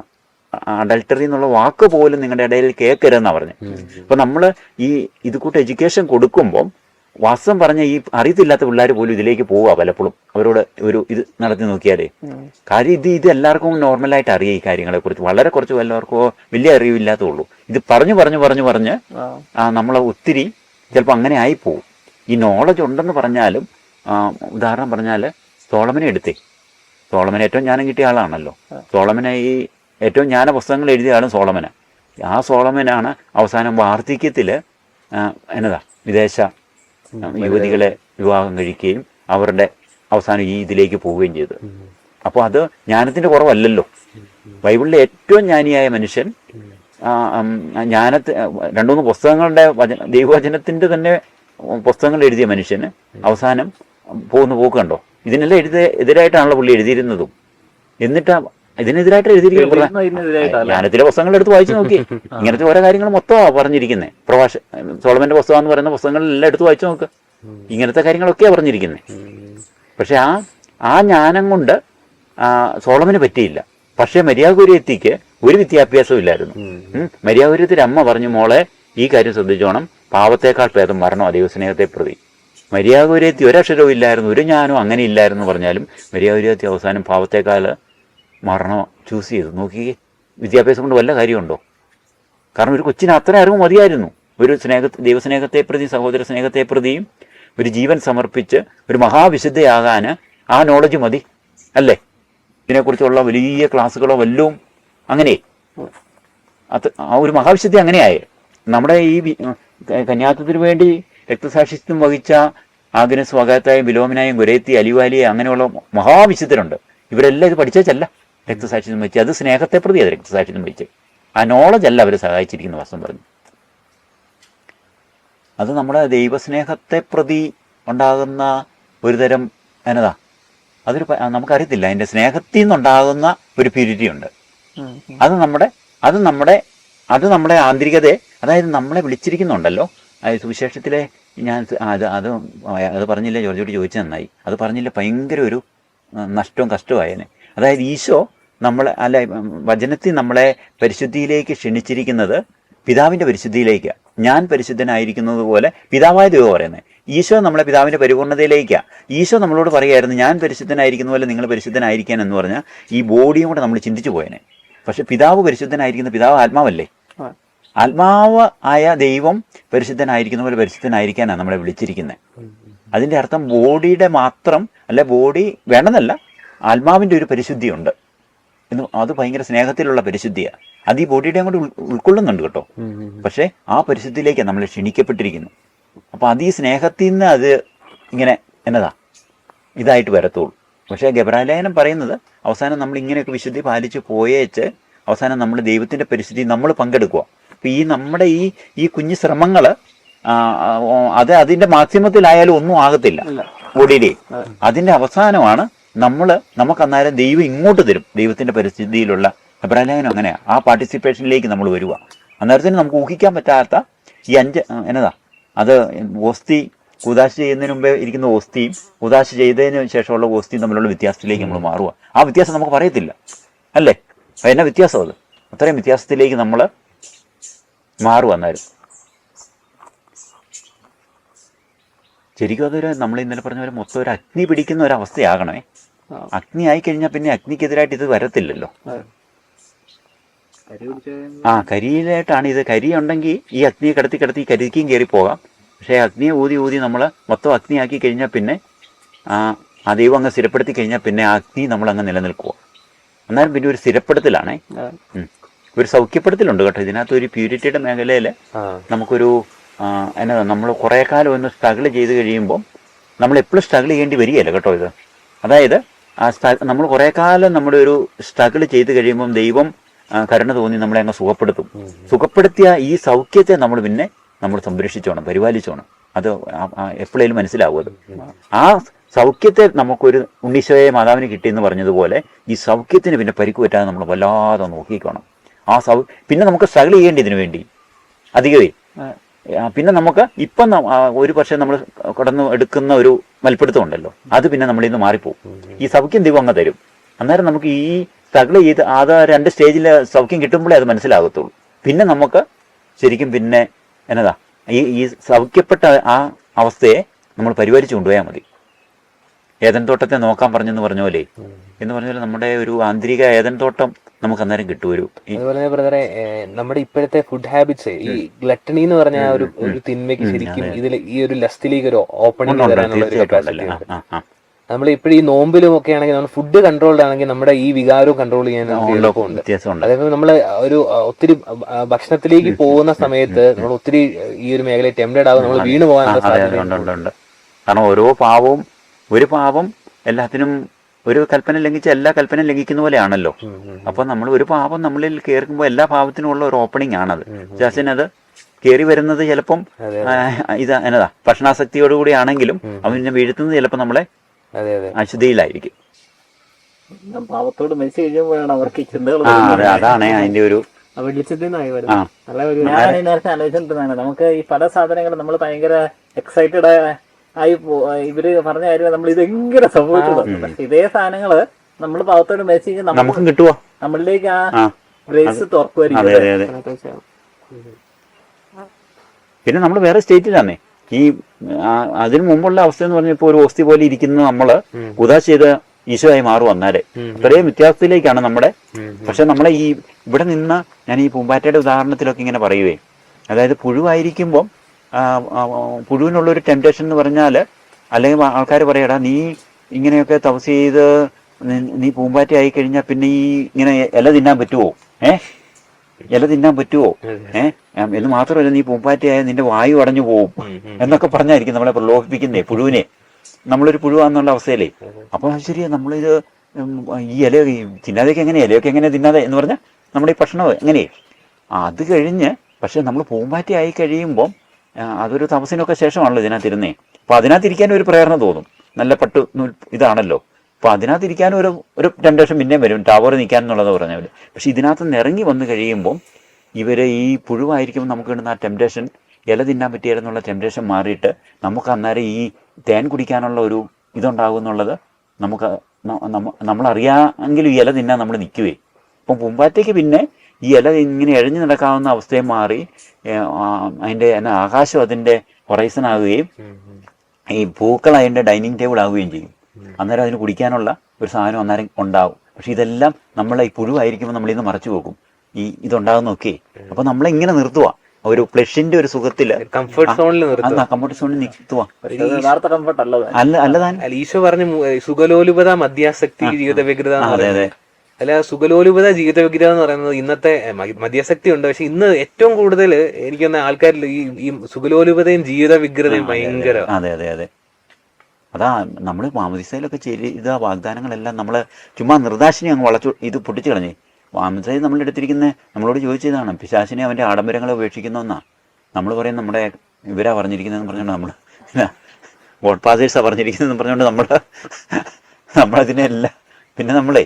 അഡൾട്ടറി എന്നുള്ള വാക്ക് പോലും നിങ്ങളുടെ ഇടയിൽ കേൾക്കരുതെന്നാണ് പറഞ്ഞത്. അപ്പം നമ്മൾ ഇത് കൂട്ട് എഡ്യൂക്കേഷൻ കൊടുക്കുമ്പം വാസ്തവം പറഞ്ഞ ഈ അറിയത്തില്ലാത്ത പിള്ളേർ പോലും ഇതിലേക്ക് പോവുക പലപ്പോഴും. അവരോട് ഇത് നടത്തി നോക്കിയാലേ കാര്യം ഇത് എല്ലാവർക്കും നോർമലായിട്ട് അറിയാം. ഈ കാര്യങ്ങളെ കുറിച്ച് വളരെ കുറച്ച് എല്ലാവർക്കോ വലിയ അറിവില്ലാത്തുള്ളൂ. ഇത് പറഞ്ഞ് നമ്മളെ ഒത്തിരി ചിലപ്പോൾ അങ്ങനെ ആയിപ്പോവും. ഈ നോളജ് ഉണ്ടെന്ന് പറഞ്ഞാലും ഉദാഹരണം പറഞ്ഞാൽ സോളമനെ സോളമൻ ഏറ്റവും ജ്ഞാനം കിട്ടിയ ആളാണല്ലോ. സോളമനെ ഏറ്റവും ജ്ഞാന പുസ്തകങ്ങൾ എഴുതിയ ആളും സോളമനാണ്. ആ സോളമനാണ് അവസാനം വാർദ്ധക്യത്തിൽ വിദേശ യുവതികളെ വിവാഹം കഴിക്കുകയും അവരുടെ അവസാനം ഇതിലേക്ക് പോവുകയും ചെയ്തത്. അപ്പോൾ അത് ജ്ഞാനത്തിൻ്റെ കുറവല്ലല്ലോ. ബൈബിളിലെ ഏറ്റവും ജ്ഞാനിയായ മനുഷ്യൻ ജ്ഞാനത്തെ 2-3 പുസ്തകങ്ങളുടെ ദൈവവചനത്തിൻ്റെ തന്നെ പുസ്തകങ്ങൾ എഴുതിയ മനുഷ്യന് അവസാനം പോകുന്ന പോക്ക് കണ്ടോ. ഇതിനെല്ലാം എതിരായിട്ടാണല്ലോ പുള്ളി എഴുതിയിരുന്നതും. എന്നിട്ട് ഇതിനെതിരായിട്ട് എഴുതിയിരിക്കുന്നത് ജ്ഞാനത്തിലെ പുസ്തകങ്ങൾ എടുത്ത് വായിച്ചു നോക്കി. ഇങ്ങനത്തെ ഓരോ കാര്യങ്ങൾ മൊത്തമാണ് പറഞ്ഞിരിക്കുന്നത്. സോളമന്റെ പുസ്തകം എന്ന് പറയുന്ന പുസ്തകങ്ങളെല്ലാം എടുത്ത് വായിച്ചു നോക്ക്. ഇങ്ങനത്തെ കാര്യങ്ങളൊക്കെയാണ് പറഞ്ഞിരിക്കുന്നത്. പക്ഷെ ആ ജ്ഞാനം കൊണ്ട് സോളമന് പറ്റിയില്ല. പക്ഷെ മര്യാദകുര്യത്തിക്ക് ഒരു വിദ്യാഭ്യാസവും ഇല്ലായിരുന്നു. മര്യാദകുര്യത്തിന്റെ അമ്മ പറഞ്ഞു, മോളെ ഈ കാര്യം ശ്രദ്ധിച്ചോണം, പാവത്തേക്കാൾ ഭേദം മരണോ ദൈവസ്നേഹത്തെ പ്രതി. മര്യാദകുര്യത്തി ഒരക്ഷരവും ഇല്ലായിരുന്നു, ഒരു ജ്ഞാനവും അങ്ങനെ ഇല്ലായിരുന്നു പറഞ്ഞാലും മര്യാദകുര്യത്തി അവസാനം പാവത്തേക്കാൾ മരണം ചൂസ് ചെയ്തു. നോക്കിയേ, വിദ്യാഭ്യാസം കൊണ്ട് വല്ല കാര്യമുണ്ടോ? കാരണം ഒരു കൊച്ചിന് അത്ര അറിവ് മതിയായിരുന്നു. ഒരു ദൈവസ്നേഹത്തെ പ്രതി, സഹോദര സ്നേഹത്തെ പ്രതിയും ഒരു ജീവൻ സമർപ്പിച്ച് ഒരു മഹാവിശുദ്ധയാകാൻ ആ നോളജ് മതി അല്ലേ? ഇതിനെക്കുറിച്ചുള്ള വലിയ ക്ലാസ്സുകളോ വല്ലതും അങ്ങനെ ആ ഒരു മഹാവിശുദ്ധി അങ്ങനെയായേ. നമ്മുടെ ഈ കന്യാത്വത്തിന് വേണ്ടി രക്തസാക്ഷിത്വം വഹിച്ച ആഗ്നസ്, വകാത്തായും, ബിലോമിനായും, ഗുരേത്തി, അലിവാലിയെ അങ്ങനെയുള്ള മഹാവിശുദ്ധരുണ്ട്. ഇവരെല്ലാം ഇത് പഠിച്ചല്ല രക്തസാക്ഷിത്വം വഹിച്ച്. അത് സ്നേഹത്തെ പ്രതി അത് രക്തസാക്ഷിത്വം വഹിച്ച്. ആ നോളജ് അല്ല അവരെ സഹായിച്ചിരിക്കുന്ന വസ്തു പറഞ്ഞു. അത് നമ്മുടെ ദൈവസ്നേഹത്തെ പ്രതി ഉണ്ടാകുന്ന ഒരു തരം നമുക്കറിയത്തില്ല. അതിൻ്റെ സ്നേഹത്തിൽ നിന്നുണ്ടാകുന്ന ഒരു പ്യൂരിറ്റി ഉണ്ട്. അത് നമ്മുടെ ആന്തരികതയെ, അതായത് നമ്മളെ വിളിച്ചിരിക്കുന്നുണ്ടല്ലോ. സുവിശേഷത്തിലെ ഞാൻ അത് പറഞ്ഞില്ല, ജോർജോട് ചോദിച്ചു നന്നായി. അത് പറഞ്ഞില്ല, ഭയങ്കര ഒരു നഷ്ടവും കഷ്ടമായേനെ. അതായത് ഈശോ വചനത്തിൽ നമ്മളെ പരിശുദ്ധിയിലേക്ക് ക്ഷണിച്ചിരിക്കുന്നത് പിതാവിൻ്റെ പരിശുദ്ധിയിലേക്കാണ്. ഞാൻ പരിശുദ്ധനായിരിക്കുന്നത് പോലെ പിതാവായ ദൈവം പറയുന്നത്. ഈശോ നമ്മളെ പിതാവിൻ്റെ പരിപൂർണതയിലേക്കാണ്. ഈശോ നമ്മളോട് പറയുമായിരുന്നു, ഞാൻ പരിശുദ്ധനായിരിക്കുന്ന പോലെ നിങ്ങൾ പരിശുദ്ധനായിരിക്കാൻ എന്ന് പറഞ്ഞാൽ ഈ ബോഡിയും കൂടെ നമ്മൾ ചിന്തിച്ചു പോയേനെ. പക്ഷെ പിതാവ് പരിശുദ്ധനായിരിക്കുന്ന പിതാവ് ആത്മാവല്ലേ? ആത്മാവ് ആയ ദൈവം പരിശുദ്ധനായിരിക്കുന്ന പോലെ പരിശുദ്ധനായിരിക്കാനാണ് നമ്മളെ വിളിച്ചിരിക്കുന്നത്. അതിൻ്റെ അർത്ഥം ബോഡിയുടെ മാത്രം അല്ല, ബോഡി വേണമെന്നല്ല, ആത്മാവിൻ്റെ ഒരു പരിശുദ്ധിയുണ്ട് എന്ന്. അത് ഭയങ്കര സ്നേഹത്തിലുള്ള പരിശുദ്ധിയാണ്. അത് ഈ ബോഡിയുടെ അങ്ങോട്ട് ഉൾക്കൊള്ളുന്നുണ്ട് കേട്ടോ. പക്ഷേ ആ പരിശുദ്ധിയിലേക്കാണ് നമ്മൾ ക്ഷണിക്കപ്പെട്ടിരിക്കുന്നത്. അപ്പോൾ അത് ഈ സ്നേഹത്തിൽ നിന്ന് അത് ഇങ്ങനെ ഇതായിട്ട് വരത്തുള്ളൂ. പക്ഷേ ഗബ്രാലേഖനം പറയുന്നത് അവസാനം നമ്മൾ ഇങ്ങനെയൊക്കെ വിശുദ്ധി പാലിച്ച് പോയേച്ച് അവസാനം നമ്മൾ ദൈവത്തിൻ്റെ പരിശുദ്ധി നമ്മൾ പങ്കെടുക്കുക. അപ്പോൾ നമ്മുടെ ഈ കുഞ്ഞു ശ്രമങ്ങൾ അതിൻ്റെ മാക്സിമത്തിലായാലും ഒന്നും ആകത്തില്ല ബോഡിയുടെ. അതിൻ്റെ അവസാനമാണ് നമുക്ക് അന്നേരം ദൈവം ഇങ്ങോട്ട് തരും. ദൈവത്തിൻ്റെ പരിസ്ഥിതിയിലുള്ള ഹെബ്രായലേഖനം അങ്ങനെയാണ്. ആ പാർട്ടിസിപ്പേഷനിലേക്ക് നമ്മൾ വരിക. അന്നേരത്തിന് നമുക്ക് ഊഹിക്കാൻ പറ്റാത്ത ഈ 5 അത് ഓസ്തി കൂദാശ ചെയ്യുന്നതിന് മുമ്പേ ഇരിക്കുന്ന ഓസ്തിയും കൂദാശ ചെയ്തതിന് ശേഷമുള്ള ഓസ്തിയും തമ്മിലുള്ള വ്യത്യാസത്തിലേക്ക് നമ്മൾ മാറുക. ആ വ്യത്യാസം നമുക്ക് പറയത്തില്ല അല്ലേ? എന്നാ വ്യത്യാസം അത്? അത്രയും വ്യത്യാസത്തിലേക്ക് നമ്മൾ മാറുക. അന്നേരം ശരിക്കും അതൊരു നമ്മൾ ഇന്നലെ പറഞ്ഞ പോലെ മൊത്തം ഒരു അഗ്നി പിടിക്കുന്ന ഒരവസ്ഥയാകണേ. അഗ്നി ആയിക്കഴിഞ്ഞാൽ പിന്നെ അഗ്നിക്കെതിരായിട്ട് ഇത് വരത്തില്ലല്ലോ. കരിയിലായിട്ടാണ് ഇത്. കരി ഉണ്ടെങ്കിൽ ഈ അഗ്നിയെ കിടത്തി കരിക്കും കയറി പോകാം. പക്ഷേ അഗ്നിയെ ഊതി നമ്മൾ മൊത്തം അഗ്നിയാക്കി കഴിഞ്ഞാൽ പിന്നെ ആ ദൈവം അങ്ങ് സ്ഥിരപ്പെടുത്തി കഴിഞ്ഞാൽ പിന്നെ ആ അഗ്നി നമ്മളങ്ങ് നിലനിൽക്കുക. എന്നാലും പിന്നെ ഒരു സ്ഥിരപ്പെടുത്തലാണേ, ഒരു സൗഖ്യപ്പെടുത്തലുണ്ട് കേട്ടോ ഇതിനകത്ത്. ഒരു പ്യൂരിറ്റിയുടെ മേഖലയിൽ നമുക്കൊരു നമ്മൾ കുറേ കാലം ഒന്ന് സ്ട്രഗിൾ ചെയ്ത് കഴിയുമ്പോൾ നമ്മൾ എപ്പോഴും സ്ട്രഗിൾ ചെയ്യേണ്ടി വരികയല്ല കേട്ടോ ഇത്. അതായത് നമ്മൾ കുറേ കാലം നമ്മുടെ ഒരു സ്ട്രഗിൾ ചെയ്ത് കഴിയുമ്പം ദൈവം കരുണ തോന്നി നമ്മളെ അങ്ങ് സുഖപ്പെടുത്തും. സുഖപ്പെടുത്തിയ ഈ സൗഖ്യത്തെ നമ്മൾ സംരക്ഷിച്ചോണം, പരിപാലിച്ചോണം. അത് എപ്പോഴേലും മനസ്സിലാവും അത്. ആ സൗഖ്യത്തെ നമുക്കൊരു ഉണ്ണീശോയെ മാതാവിന് കിട്ടിയെന്ന് പറഞ്ഞതുപോലെ ഈ സൗഖ്യത്തിന് പിന്നെ പരിക്ക് പറ്റാതെ നമ്മൾ വല്ലാതെ നോക്കിക്കണം. പിന്നെ നമുക്ക് സ്ട്രഗിൾ ചെയ്യേണ്ടി ഇതിനു വേണ്ടി അധികമേ. പിന്നെ നമുക്ക് ഇപ്പം ഒരു പക്ഷേ നമ്മൾ കടന്നു എടുക്കുന്ന ഒരു മൽപ്പിടുത്തം ഉണ്ടല്ലോ, അത് പിന്നെ നമ്മളിൽ നിന്ന് മാറിപ്പോവും. ഈ സൗഖ്യം ദൈവം അങ്ങ് തരും. അന്നേരം നമുക്ക് ഈ സ്ട്രഗിൾ ചെയ്ത് 2 സ്റ്റേജിൽ സൗഖ്യം കിട്ടുമ്പോഴേ അത് മനസ്സിലാകത്തുള്ളൂ. പിന്നെ നമുക്ക് ശരിക്കും പിന്നെ ഈ സൗഖ്യപ്പെട്ട ആ അവസ്ഥയെ നമ്മൾ പരിപാലിച്ചു കൊണ്ടുപോയാൽ മതി. ഏദൻ തോട്ടത്തെ നോക്കാൻ പറഞ്ഞെന്ന് പറഞ്ഞ പോലെ നമ്മുടെ ഒരു ആന്തരിക ഏദൻ തോട്ടം നമുക്ക് അന്നേരം കിട്ടും. അതുപോലെ ബ്രദറെ, നമ്മുടെ ഇപ്പോഴത്തെ ഫുഡ് ഹാബിറ്റ്സ്, ഈ ഗ്ലട്ടണി എന്ന് പറഞ്ഞ ഒരു തിന്മയ്ക്ക് ശരിക്കും ഇതിൽ ഈ ഒരു ലസ്റ്റിലേക്ക് ഒരു ഓപ്പണിംഗ് തരാനുള്ള ഒരു കപ്പാസിറ്റി ഉണ്ട്. നമ്മൾ ഇപ്പോഴും ഈ നോമ്പിലും ഒക്കെ ആണെങ്കിൽ നമ്മൾ ഫുഡ് കൺട്രോൾഡ് ആണെങ്കിൽ നമ്മുടെ ഈ വികാരവും കൺട്രോൾ ചെയ്യാൻ എളുപ്പമുണ്ട്. അതേപോലെ നമ്മൾ ഒത്തിരി ഭക്ഷണത്തിലേക്ക് പോകുന്ന സമയത്ത് നമ്മൾ ഒത്തിരി ഈ ഒരു മേഖലയിൽ ടെംപ്റ്റഡ് ആകും, നമ്മൾ വീണ് പോകാനുള്ള സാധ്യതയുണ്ട്. കാരണം ഒരു പാപം എല്ലാത്തിനും ഒരു കൽപ്പന ലംഘിച്ച എല്ലാ കൽപ്പനയും ലംഘിക്കുന്ന പോലെയാണല്ലോ. അപ്പൊ നമ്മൾ ഒരു പാപം നമ്മളിൽ കയറുമ്പോൾ എല്ലാ പാപത്തിനും ഉള്ള ഒരു ഓപ്പണിംഗ് ആണത്. അത് കയറി വരുന്നത് ചിലപ്പം ഭക്ഷണാസക്തിയോടുകൂടി ആണെങ്കിലും അവനെ വീഴ്ത്തുന്നത് ചിലപ്പോൾ നമ്മളെ അശുദ്ധിയിലായിരിക്കും. പാപത്തോട് മരിച്ചു കഴിയുമ്പോഴാണ് അവർക്ക് ചിന്തകൾ. അതാണ് അതിന്റെ ഒരു ഞാൻ നേരത്തെ ആലോചിച്ചിട്ടുണ്ടാണ്. നമുക്ക് ഈ പല സാധനങ്ങളും നമ്മൾ ഭയങ്കര എക്സൈറ്റഡ് ആയി ഇവര് പറഞ്ഞ കാര്യം നമ്മൾ ഇതെങ്ങനെ സംഭവിച്ചത്. ഇതേ സാധനങ്ങള് നമ്മൾ പാവത്തോട് മരിച്ചു കഴിഞ്ഞാൽ നമുക്കും കിട്ടുവോ, നമ്മളിലേക്ക് ആ ഗ്രേസ് തുറക്കുമായിരിക്കും. പിന്നെ നമ്മൾ വേറെ സ്റ്റേറ്റിലാന്നേ. ഈ അതിനു മുമ്പുള്ള അവസ്ഥ എന്ന് പറഞ്ഞാൽ ഇപ്പോൾ ഒരു ഓസ്തി പോലെ ഇരിക്കുന്ന നമ്മള് ഉദാ ചെയ്ത് ഈശോയായി മാറും. അന്നേരം ഇത്രയും വ്യത്യാസത്തിലേക്കാണ് നമ്മുടെ. പക്ഷെ നമ്മളെ ഇവിടെ നിന്ന് ഞാൻ ഈ പൂമ്പാറ്റയുടെ ഉദാഹരണത്തിലൊക്കെ ഇങ്ങനെ പറയുവേ, അതായത് പുഴുവായിരിക്കുമ്പം പുഴുവിനുള്ളൊരു ടെംപ്റ്റേഷൻ എന്ന് പറഞ്ഞാൽ, അല്ലെങ്കിൽ ആൾക്കാർ പറയടാ നീ ഇങ്ങനെയൊക്കെ തപസ് ചെയ്ത് നീ പൂമ്പാറ്റ ആയി കഴിഞ്ഞാൽ പിന്നെ ഈ ഇങ്ങനെ ഇല തിന്നാൻ പറ്റുമോ? ഇല തിന്നാൻ പറ്റുമോ? എന്ന് മാത്രമല്ല, നീ പൂമ്പാറ്റയായ നിന്റെ വായു അടഞ്ഞു പോവും എന്നൊക്കെ പറഞ്ഞായിരിക്കും നമ്മളെ പ്രലോഭിപ്പിക്കുന്നേ പുഴുവിനെ. നമ്മളൊരു പുഴുവാന്നുള്ള അവസ്ഥയിലേ. അപ്പൊ ശരിയാ, നമ്മളിത് ഈ തിന്നാതെയൊക്കെ ഇലയൊക്കെ എങ്ങനെ തിന്നാതെ എന്ന് പറഞ്ഞാൽ നമ്മുടെ ഈ ഭക്ഷണം എങ്ങനെ അത് കഴിഞ്ഞ്. പക്ഷെ നമ്മൾ പൂമ്പാറ്റ ആയി കഴിയുമ്പോൾ അതൊരു തപസ്സിനൊക്കെ ശേഷമാണല്ലോ ഇതിനകത്തിരുന്നേ. അപ്പൊ അതിനകത്തിരിക്കാനും ഒരു പ്രേരണ തോന്നും. നല്ല പട്ടു ഇതാണല്ലോ. അപ്പൊ അതിനകത്തിരിക്കാനും ഒരു ടെംപ്റ്റേഷൻ പിന്നെയും വരും, ടവർ നിൽക്കാനെന്നുള്ളത് പറഞ്ഞാൽ. പക്ഷെ ഇതിനകത്ത് നിന്ന് ഇറങ്ങി വന്നു കഴിയുമ്പോൾ ഈ പുഴുവായിരിക്കുമ്പോൾ നമുക്ക് കിട്ടുന്ന ആ ടെംപ്റ്റേഷൻ ഇല തിന്നാൻ പറ്റിയാലെന്നുള്ള ടെംപ്റ്റേഷൻ മാറിയിട്ട് നമുക്ക് അന്നേരം ഈ തേൻ കുടിക്കാനുള്ള ഒരു ഇതുണ്ടാകും എന്നുള്ളത് നമുക്ക് നമ്മളറിയാമെങ്കിലും ഈ ഇല തിന്നാൻ നമ്മൾ നിൽക്കുവേ. അപ്പം പൂമ്പാറ്റയ്ക്ക് പിന്നെ ഈ ഇല ഇങ്ങനെ എഴഞ്ഞു നടക്കാവുന്ന അവസ്ഥയെ മാറി അതിൻ്റെ ആകാശം അതിൻ്റെ ഹൊറൈസണാകുകയും ഈ പൂക്കൾ അതിൻ്റെ ഡൈനിങ് ടേബിൾ ആവുകയും ചെയ്യും. അന്നേരം അതിന് കുടിക്കാനുള്ള ഒരു സാധനം അന്നേരം ഉണ്ടാവും. പക്ഷെ ഇതെല്ലാം നമ്മളെ ഈ പുഴുവായിരിക്കുമ്പോൾ നമ്മളിന്ന് മറച്ചു പോകും ഈ ഇതുണ്ടാകുന്നൊക്കെ. അപ്പൊ നമ്മളിങ്ങനെ നിർത്തുക ഒരു പ്ലഷിന്റെ ഒരു സുഖത്തില് കംഫർട്ട് സോണിൽ കംഫർട്ട് സോണിൽ നിർത്തുക. അല്ലതാൻ ഈശോ പറഞ്ഞു സുഖലോലുപത മദ്യാസക്തി ജീവിത വ്യഗ്രത. അതെ അതെ. അല്ല, സുഖലോലുപത ജീവിത വ്യഗ്രത എന്ന് പറയുന്നത് ഇന്നത്തെ മദ്യാസക്തി ഉണ്ട്. പക്ഷെ ഇന്ന് ഏറ്റവും കൂടുതൽ എനിക്കൊന്ന് ആൾക്കാരിൽ ഈ സുഖലോലുപതയും ജീവിത വ്യഗ്രതയും ഭയങ്കര. അതെ അതെ അതെ. അതാ നമ്മൾ മാമോദീസയിലൊക്കെ ചെയ്ത വാഗ്ദാനങ്ങളെല്ലാം നമ്മൾ ചുമ്മാ നിർദാക്ഷിണി അങ്ങ് വളച്ചു ഇത് പൊട്ടിച്ചു കളഞ്ഞേ. മാമോദീസയിൽ നമ്മൾ എടുത്തിരിക്കുന്ന നമ്മളോട് ചോദിച്ചതാണ് പിശാചിനെ അവൻ്റെ ആഡംബരങ്ങളെ ഉപേക്ഷിക്കുന്നതെന്നാ നമ്മൾ പറയും. നമ്മുടെ ഇവരാ പറഞ്ഞിരിക്കുന്നതെന്ന് പറഞ്ഞുകൊണ്ട് നമ്മൾ ഗോഡ് ഫാദേഴ്സാ പറഞ്ഞിരിക്കുന്നതെന്ന് പറഞ്ഞുകൊണ്ട് നമ്മളതിനെല്ലാം പിന്നെ നമ്മളെ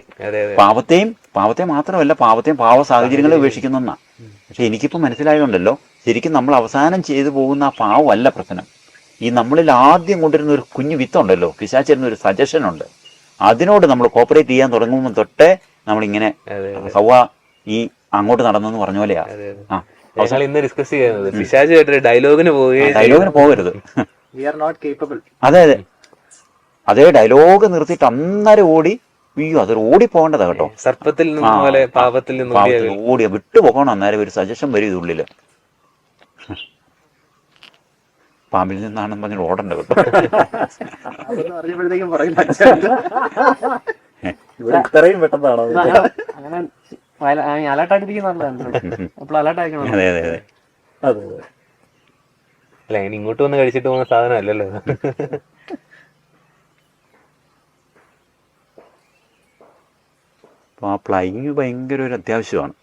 പാപത്തെ മാത്രമല്ല പാപത്തെയും പാവ സാഹചര്യങ്ങളെ ഉപേക്ഷിക്കുന്നതെന്നാ. പക്ഷെ എനിക്കിപ്പോൾ മനസ്സിലായതുകൊണ്ടല്ലോ ശരിക്കും നമ്മൾ അവസാനം ചെയ്തു പോകുന്ന ആ പാവമല്ല പ്രശ്നം. ഈ നമ്മളിൽ ആദ്യം കൊണ്ടുവരുന്ന ഒരു കുഞ്ഞു വിത്തുണ്ടല്ലോ, പിശാചിരുന്ന ഒരു സജഷൻ ഉണ്ട്. അതിനോട് നമ്മൾ കോപ്പറേറ്റ് ചെയ്യാൻ തുടങ്ങുമ്പോൾ തൊട്ടേ നമ്മളിങ്ങനെ ഹവ്വ ഈ അങ്ങോട്ട് നടന്നെന്ന് പറഞ്ഞ പോലെയാ. ഇന്ന് ഡിസ്കസ് ചെയ്യുന്നത് പിശാച് ഡയലോഗിന് പോകരുത്. അതെ അതെ അതേ ഡയലോഗ് നിർത്തിയിട്ട് അന്നേരം ഓടി അതൊരു ഓടി പോകേണ്ടതാ കേട്ടോ. സർപ്പത്തിൽ നിന്ന് പാപത്തിൽ നിന്ന് ഓടി വിട്ടുപോകണം. അന്നേരം ഒരു സജഷൻ വരും ഇതുള്ളില്. പാമ്പിൽ നിന്നാണെന്ന് പറഞ്ഞിട്ട് ഓടണ്ട കേട്ടോ. ഇത്രയും പെട്ടെന്നാണോ അതെ അതെ അതെ. അല്ല, ഇനി ഇങ്ങോട്ട് വന്ന് കഴിച്ചിട്ട് പോകുന്ന സാധനം അല്ലല്ലോ. അപ്പോൾ ആ പ്ലൈയിങ് ഭയങ്കര ഒരു അത്യാവശ്യമാണ്.